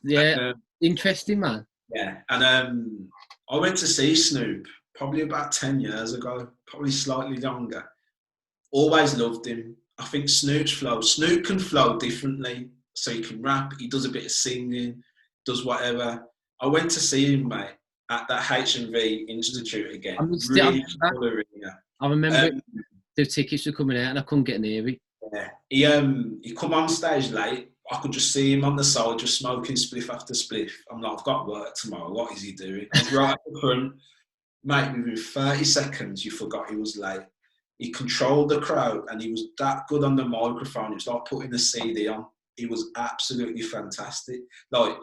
interesting, man. Yeah, and I went to see Snoop probably about 10 years ago, probably slightly longer. Always loved him. I think Snoop can flow differently. So he can rap, he does a bit of singing, does whatever. I went to see him, mate, at that H&V Institute again. I remember the tickets were coming out and I couldn't get near it. Yeah. He come on stage late. I could just see him on the side, just smoking spliff after spliff. I'm like, I've got work tomorrow. What is he doing? He's right at the front. Mate, within 30 seconds, you forgot he was late. He controlled the crowd and he was that good on the microphone. It was like putting a CD on. He was absolutely fantastic. Like,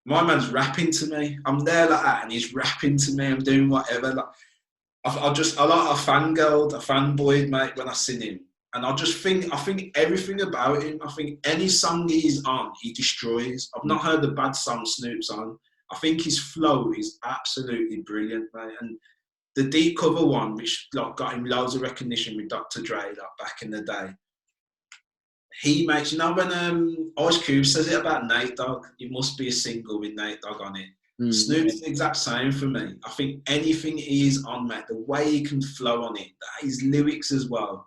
my man's rapping to me. I'm there like that and he's rapping to me. I'm doing whatever. Like, I fangirled, I fanboyed, mate, when I seen him. And I think everything about him, I think any song he's on, he destroys. I've not heard the bad song Snoop's on. I think his flow is absolutely brilliant, mate. And the deep cover one, which like got him loads of recognition with Dr. Dre like, back in the day, he makes, you know, when Ice Cube says it about Nate Dogg, it must be a single with Nate Dogg on it. Snoop's the exact same for me. I think anything he's on, mate, the way he can flow on it, his lyrics as well.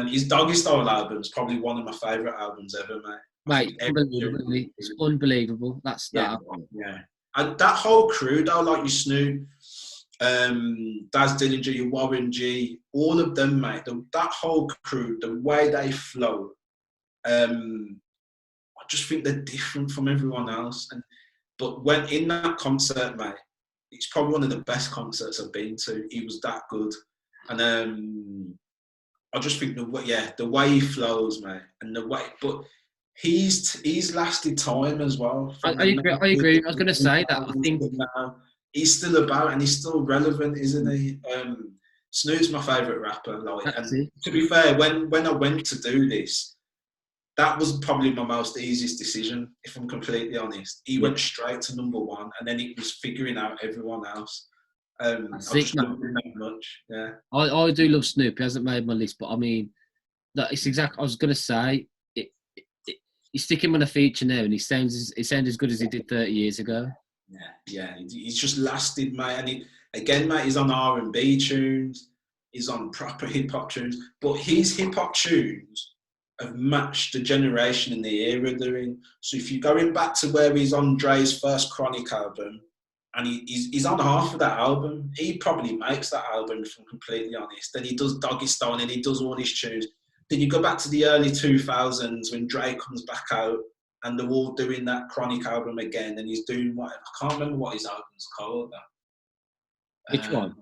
His Doggy Style album is probably one of my favourite albums ever, mate. It's unbelievable. That's that. Yeah. And that whole crew, though, like your Snoop, Daz Dillinger, your Warren G, all of them, mate, that whole crew, the way they flow, I just think they're different from everyone else. But when in that concert, mate, it's probably one of the best concerts I've been to. He was that good. And I just think the way he flows, mate, and the way, but he's lasted time as well. I agree. I was going to say that. I think now he's still about and he's still relevant, isn't he? Snoop's my favourite rapper. Like, and to be fair, when I went to do this, that was probably my most easiest decision, if I'm completely honest. He went straight to number one, and then it was figuring out everyone else. I just don't think that much. Yeah. I do love Snoop. He hasn't made my list, but I mean, it's exactly. I was going to say, you stick him on a feature now, and he sounds as good as he did 30 years ago. Yeah. He's just lasted, mate. And mate, he's on R&B tunes. He's on proper hip hop tunes, but his hip hop tunes have matched the generation and the era they're in. So if you're going back to where he's on Dre's first Chronic album, and he's on half of that album, he probably makes that album, if I'm completely honest. Then he does Doggy Style and he does all his tunes. Then you go back to the early 2000s when Dre comes back out and they're all doing that Chronic album again, and he's doing what, I can't remember what his album's called. Which one?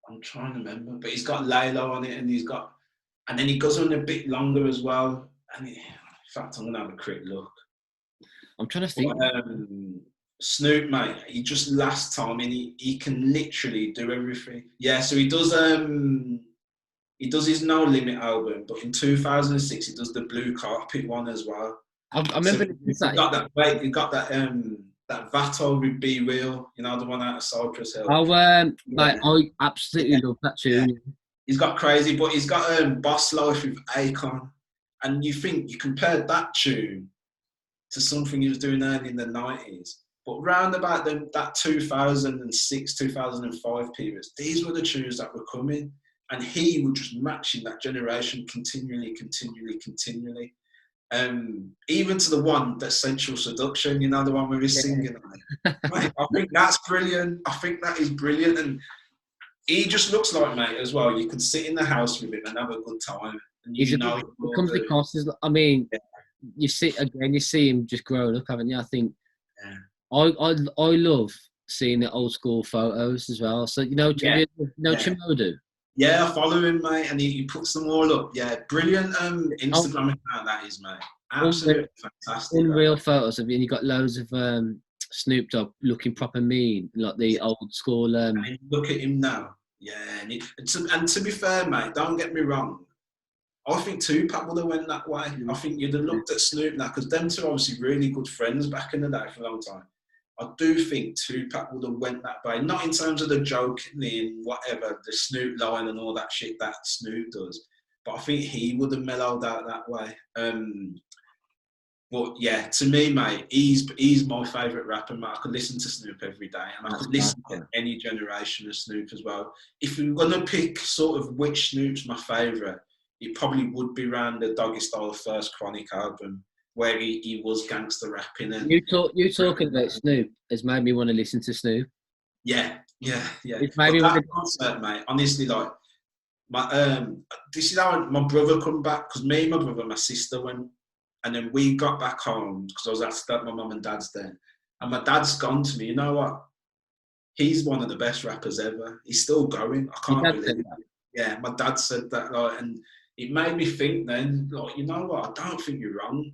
I'm trying to remember, but he's got Laylo on it, and then he goes on a bit longer as well. And in fact, I'm gonna have a quick look. I'm trying to think. Snoop, mate, he just last time, and he can literally do everything. Yeah, so he does his No Limit album, but in 2006 he does the Blue Carpet one as well. I remember so he got that Vato with Be Real, you know, the one out of Cypress Hill. I absolutely love that tune. Yeah. He's got Crazy, but he's got Boss Life with Akon, and you compare that tune to something he was doing early in the 90s. But round about that 2006, 2005 period, these were the tunes that were coming, and he was just matching that generation continually. Even to the one that's Sensual Seduction, you know, the one where he's singing. Mate, I think that's brilliant. I think that is brilliant, and he just looks like, mate, as well. You could sit in the house with him and have a good time. and He's you a know good, it it will comes do. across as, I mean, Yeah, you see him just growing up, haven't you? I think yeah, I love seeing the old school photos as well. So yeah, yeah. Chimodu. Yeah, I follow him, mate, and he puts them all up. Yeah, brilliant Oh, Instagram account that is, mate. unreal, Absolutely fantastic. That. unreal photos of you. And you got loads of Snoop Dogg looking proper mean, like the old school. And look at him now. Yeah, and to be fair, mate, don't get me wrong. I think Tupac would have went that way. I think you'd have looked at Snoop now, because them two are obviously really good friends back in the day for a long time. I do think Tupac would have went that way, not in terms of the joking and whatever, the Snoop line and all that shit that Snoop does, but I think he would have mellowed out that way. But yeah, to me, mate, he's my favourite rapper, mate. I could listen to Snoop every day, and I could listen to any generation of Snoop as well. If we were gonna pick sort of which Snoop's my favourite, it probably would be around the Doggy Style first Chronic album, where he was gangster rapping and You talking about Snoop has made me want to listen to Snoop. yeah. It's But maybe that concert, mate, honestly, like my this is how my brother come back, because me, my brother, and my sister went, and then we got back home because I was at my mum and dad's then, and my dad's gone to me. You know what? He's one of the best rappers ever. He's still going. I can't believe it. Yeah, my dad said that, like, and it made me think then, like, you know what? I don't think you're wrong,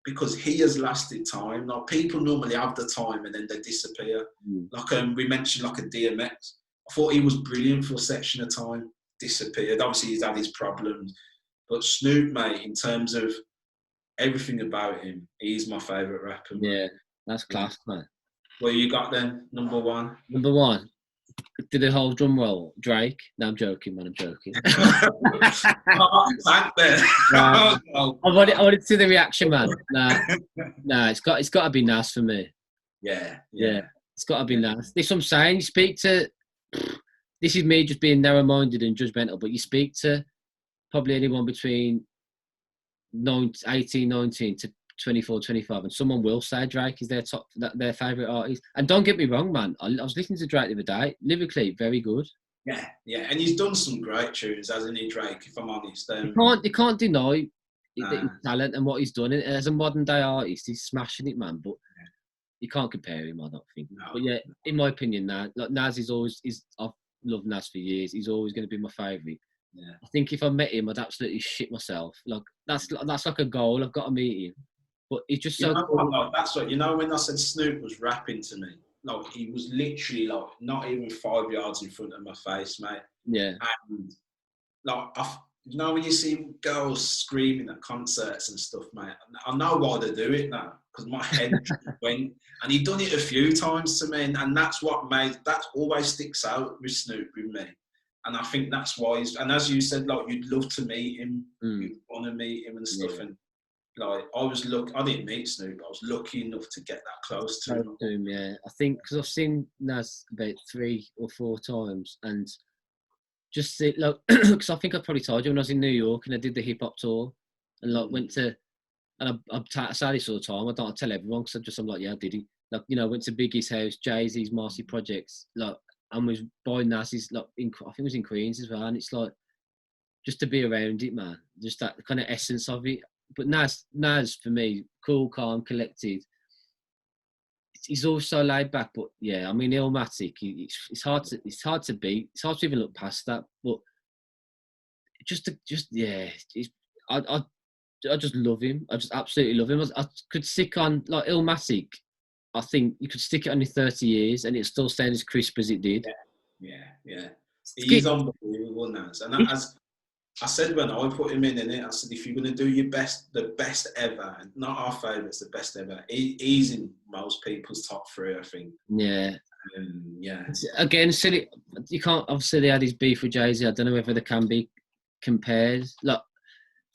because he has lasted time. Like, people normally have the time and then they disappear. Like we mentioned, like a DMX. I thought he was brilliant for a section of time. Disappeared. Obviously, he's had his problems, but Snoop, mate, in terms of everything about him, he's my favourite rapper. Man. Yeah, that's class, man. What you got then? Number one. Number one. Did the whole drum roll? Drake? No, I'm joking, man. I'm joking. Thank Ben. I wanted to see the reaction, man. Nah, it's got to be Nas for me. Yeah. It's got to be Nas. This is what I'm saying. You speak to. This is me just being narrow-minded and judgmental, but you speak to probably anyone between 18, 19 to 24, 25, and someone will say Drake is their favourite artist. And don't get me wrong, man. I was listening to Drake the other day. Lyrically, very good. Yeah. And he's done some great tunes, hasn't he, Drake, if I'm honest. You can't deny his talent and what he's done. As a modern-day artist, he's smashing it, man. But you can't compare him, I don't think. No, but yeah, in my opinion, Nas I've loved Nas for years. He's always going to be my favourite. Yeah. I think if I met him, I'd absolutely shit myself. Like that's like a goal. I've got to meet him. But he's just so cool. Like, that's what, when I said Snoop was rapping to me, like he was literally like not even 5 yards in front of my face, mate. Yeah. And like when you see girls screaming at concerts and stuff, mate, I know why they do it now, because my head went, and he done it a few times to me, and that's that always sticks out with Snoop with me. And I think that's why and as you said, like, you'd love to meet him, you'd want to meet him and stuff. Yeah. And like, I didn't meet Snoop, I was lucky enough to get that close to him. Yeah, I think because I've seen Nas about 3 or 4 times, and just like, because I think I probably told you when I was in New York and I did the hip hop tour, and like went to, and I say this all the time. I don't tell everyone because I'm like, yeah, I did it. Like, went to Biggie's house, Jay-Z's, Marcy Projects, like, and was by Nas's, like, I think it was in Queens as well, and it's like, just to be around it, man, just that kind of essence of it. But Nas for me, cool, calm, collected. He's also laid back, but yeah, I mean, Illmatic, it's hard to beat. It's hard to even look past that. But I just love him. I just absolutely love him. I could stick on, like, Illmatic. I think you could stick it on in 30 years and it's still staying as crisp as it did. Yeah. He's unbelievable, Nas. And as I said when I put him in it, I said, if you're going to do your best, the best ever, and not our favourites, the best ever, he's in most people's top 3, I think. Yeah. Yeah. Again, silly. You can't, obviously, they had his beef with Jay-Z. I don't know whether they can be compared. Like,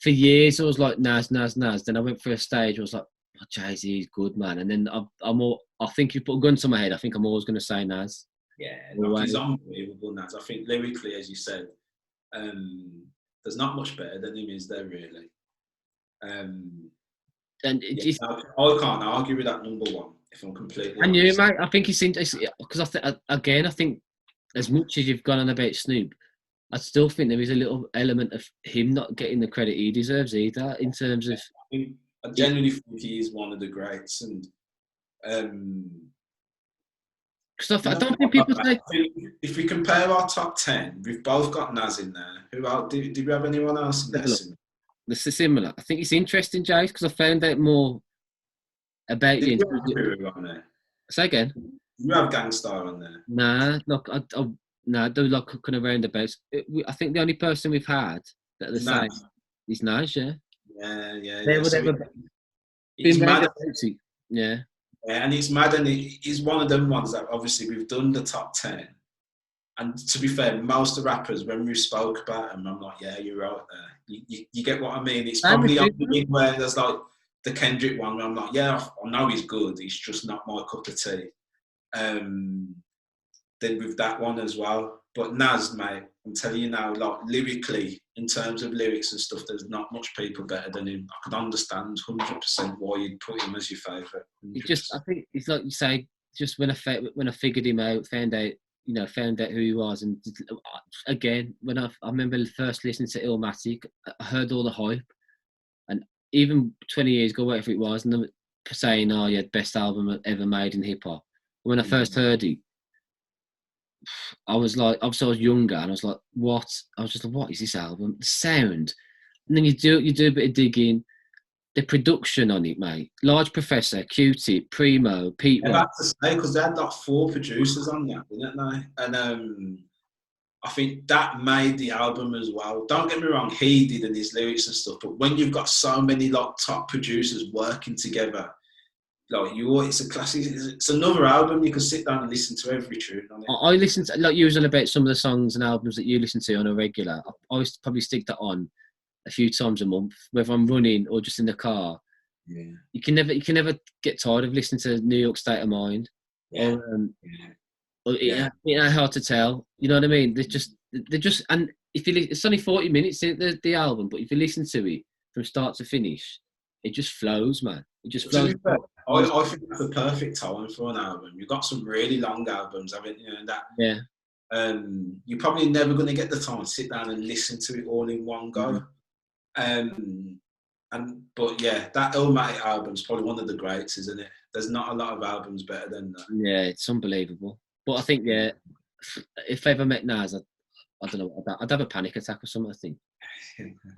for years, I was like, Nas. Then I went for a stage, I was like, oh, Jay-Z is good, man. And then I think you put a gun to my head, I think I'm always going to say Nas. Yeah, like, he's unbelievable, Nas. I think lyrically, as you said, there's not much better than him, is there, really? I can't argue with that number one, if I'm completely honest. You, mate, I think it's interesting, because I think as much as you've gone on about Snoop, I still think there is a little element of him not getting the credit he deserves either, in terms of. I genuinely think he is one of the greats, and um, Because you I know don't think what, people say. if we compare our top 10, we've both got Naz in there. Who else? Did we have anyone else in there? Look, this is similar. I think it's interesting, Jace, because I found out more about Did you. you have Guru on there? Say again. Did you have Gangstar on there? Nah, look, nah, I do like kind of roundabouts. I think the only person we've had that are the same Naz. is Naj, yeah. Yeah. So it's Been mad. roundabouts, yeah. Yeah, and it's mad, and it's one of them ones that obviously we've done the top 10. And to be fair, most of the rappers, when we spoke about them, I'm like, yeah, you're out there. You get what I mean? It's probably only where there's like the Kendrick one where I'm like, yeah, I know he's good. He's just not my cup of tea. Then with that one as well. But Nas, mate, I'm telling you now, like lyrically, in terms of lyrics and stuff, there's not much people better than him. I could understand 100% why you'd put him as your favourite. I think it's like you say, just when I figured him out, found out who he was, and again, when I remember first listening to Illmatic, I heard all the hype, and even 20 years ago, whatever it was, and them saying, "Oh, yeah, best album ever made in hip hop." When I first heard it, I was like, obviously I was younger, and I was like, "What?" I was just like, "What is this album? The sound." And then you do a bit of digging. The production on it, mate. Large Professor, Q-Tip, Primo, Pete Rock. I have to say, because they had like 4 producers on that, didn't they? And I think that made the album as well. Don't get me wrong, he did in his lyrics and stuff, but when you've got so many like top producers working together, like it's a classic. It's another album you can sit down and listen to every tune on it. I listen to, like, usually about some of the songs and albums that you listen to on a regular. I always probably stick that on a few times a month, whether I'm running or just in the car. Yeah. You can never get tired of listening to New York State of Mind. Yeah. It's hard to tell. You know what I mean? They're just, and if it's only 40 minutes in the album, but if you listen to it from start to finish, it just flows, man. It just flows. I think that's the perfect time for an album. You've got some really long albums, haven't you? And that, yeah. You're probably never going to get the time to sit down and listen to it all in one go. But yeah, that Illmatic album's probably one of the greats, isn't it? There's not a lot of albums better than that. Yeah, it's unbelievable. But I think, yeah, if I ever met Nas, I don't know, I'd have a panic attack or something, I think.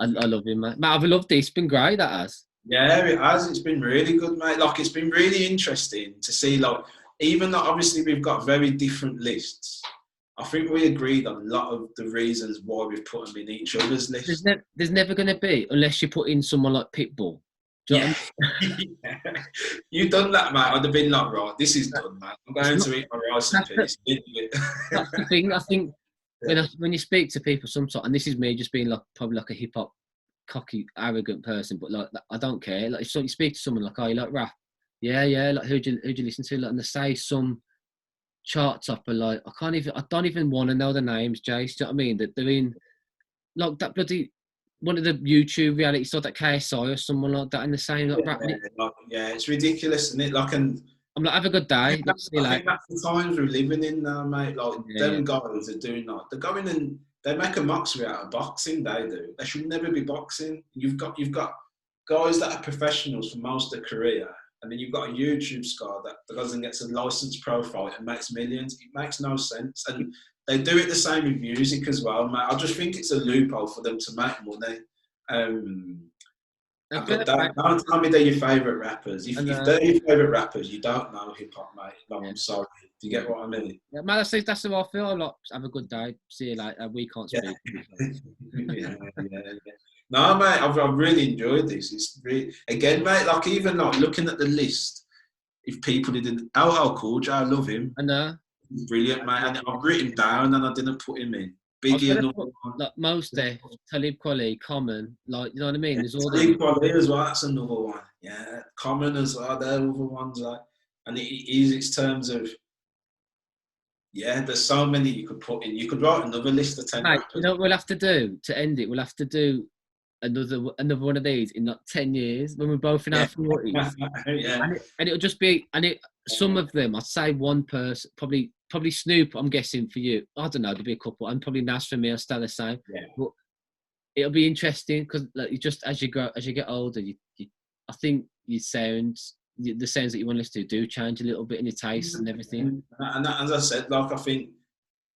I love him, mate. I've loved it. It's been great, that has. Yeah, it has. It's been really good, mate. Like, it's been really interesting to see, like, even though obviously we've got very different lists, I think we agreed on a lot of the reasons why we've put them in each other's list. There's never going to be, unless you put in someone like Pitbull. Yeah. You've done that, mate. I'd have been like, right, this is done, mate. I'm going to eat my rice and peas. That's the thing. I think when you speak to people sometimes, and this is me just being like probably like a hip hop cocky, arrogant person, but like I don't care. Like if you speak to someone like, "Oh, you like rap?" Yeah. Like who'd you listen to? Like, and they say some chart topper, like I don't even want to know the names, Jace. Do you know what I mean? That they're in like that bloody one of the YouTube reality stuff, that KSI or someone like that, in the same like rap. Yeah, it's ridiculous, isn't it? Like, and I'm like, have a good day. I think that's the times we're living in now, mate. Like, them guys are doing like, they're going and they make a mockery out of boxing. They do. They should never be boxing. You've got guys that are professionals for most of their career, and then you've got a YouTube star that goes and gets a licensed profile and makes millions. It makes no sense. And they do it the same with music as well, mate. I just think it's a loophole for them to make money. But don't tell me they're your favourite rappers. If they're your favourite rappers, you don't know hip hop, mate. Like, I'm sorry. Do you get what I mean? Yeah, man, that's how I feel. I'm like, have a good day. See you later. We can't speak. Yeah. No, mate, I've really enjoyed this. It's really, again, mate, like, even like looking at the list, if people didn't, LL Cool J, I love him. I know. Brilliant, mate. And I've written him down and I didn't put him in. Biggie, like Mos Def, Talib Kweli, Common, like, you know what I mean? There's all Talib Kweli as well. That's another one. Yeah, Common as well. They're other ones, like, and it is its terms of. Yeah, there's so many you could put in. You could write another list of 10 rappers. You know what we'll have to do to end it? We'll have to do another one of these in like 10 years when we're both in our 40s. Yeah. And it'll just be, some of them, I'd say one person, probably Snoop, I'm guessing for you. I don't know, there'll be a couple, and probably Nas for me, I'll stay the same. Yeah. But it'll be interesting because like, you just, as you get older, I think the sounds that you want to listen to do change a little bit in your taste and everything. And as I said, like, I think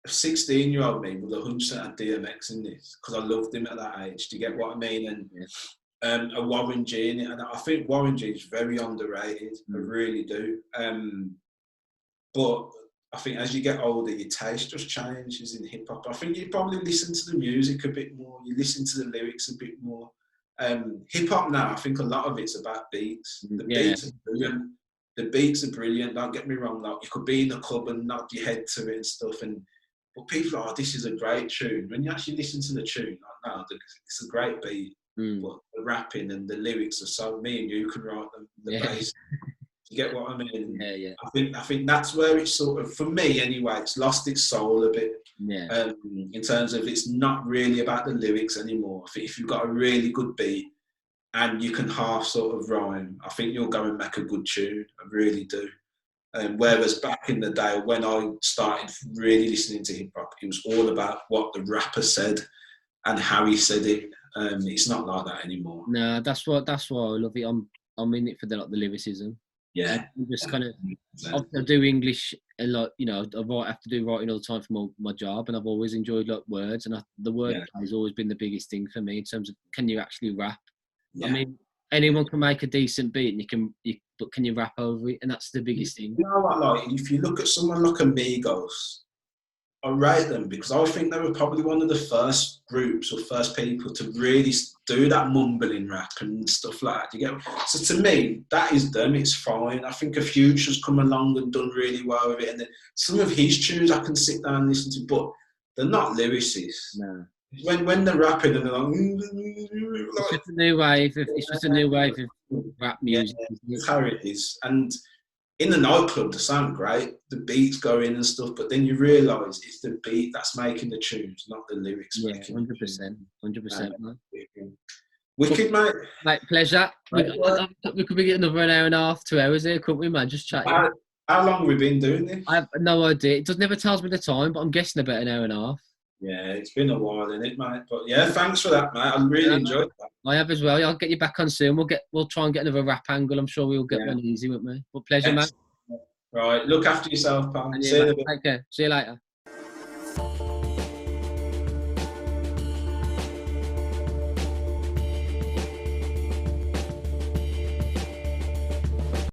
a 16-year-old me would 100% have DMX in this because I loved him at that age. Do you get what I mean? And a Warren G in it, and I think Warren G is very underrated. I really do. But I think as you get older, your taste just changes in hip hop. I think you probably listen to the music a bit more. You listen to the lyrics a bit more. Hip hop now, I think a lot of it's about beats. The beats are brilliant. The beats are brilliant. Don't get me wrong. Like, you could be in the club and nod your head to it and stuff. But people are, this is a great tune. When you actually listen to the tune, like, no, it's a great beat. But the rapping and the lyrics are so, me and you can write them. The bass. You get what I mean? Yeah. I think that's where it's sort of, for me anyway, it's lost its soul a bit. Yeah. In terms of it's not really about the lyrics anymore. I think if you've got a really good beat and you can half sort of rhyme, I think you'll go and make a good tune. I really do. Whereas back in the day when I started really listening to hip hop, it was all about what the rapper said and how he said it. It's not like that anymore. No, that's why I love it. I'm in it for the lyricism. Yeah. Just kind of, I do English a lot, you know, I have to do writing all the time for my job, and I've always enjoyed like words, and the word has always been the biggest thing for me in terms of, can you actually rap? I mean, anyone can make a decent beat, and but can you rap over it? And that's the biggest thing. You know what, like, if you look at someone like Amigos, I rate them because I think they were probably one of the first groups or first people to really do that mumbling rap and stuff like that. You get, so to me, that is them. It's fine. I think a Future's come along and done really well with it, and then some of his tunes I can sit down and listen to, but they're not lyricists. No. When they're rapping and they're like, it's just a new wave. It's just a new wave of rap music. That's how it is. And in the nightclub, they sound great. The beats go in and stuff, but then you realise it's the beat that's making the tunes, not the lyrics. Yeah, 100%. Wicked, mate. Mate, pleasure. We could be getting another an hour and a half, 2 hours here, couldn't we, man? Just chatting. How long have we been doing this? I have no idea. It never tells me the time, but I'm guessing about an hour and a half. Yeah, it's been a while, innit, mate? But yeah, thanks for that, mate. I really enjoyed that. I have as well. I'll get you back on soon. We'll try and get another rap angle. I'm sure we'll get one easy, won't we? But pleasure, mate. Right, look after yourself, pal. See you later. Take care. See you later.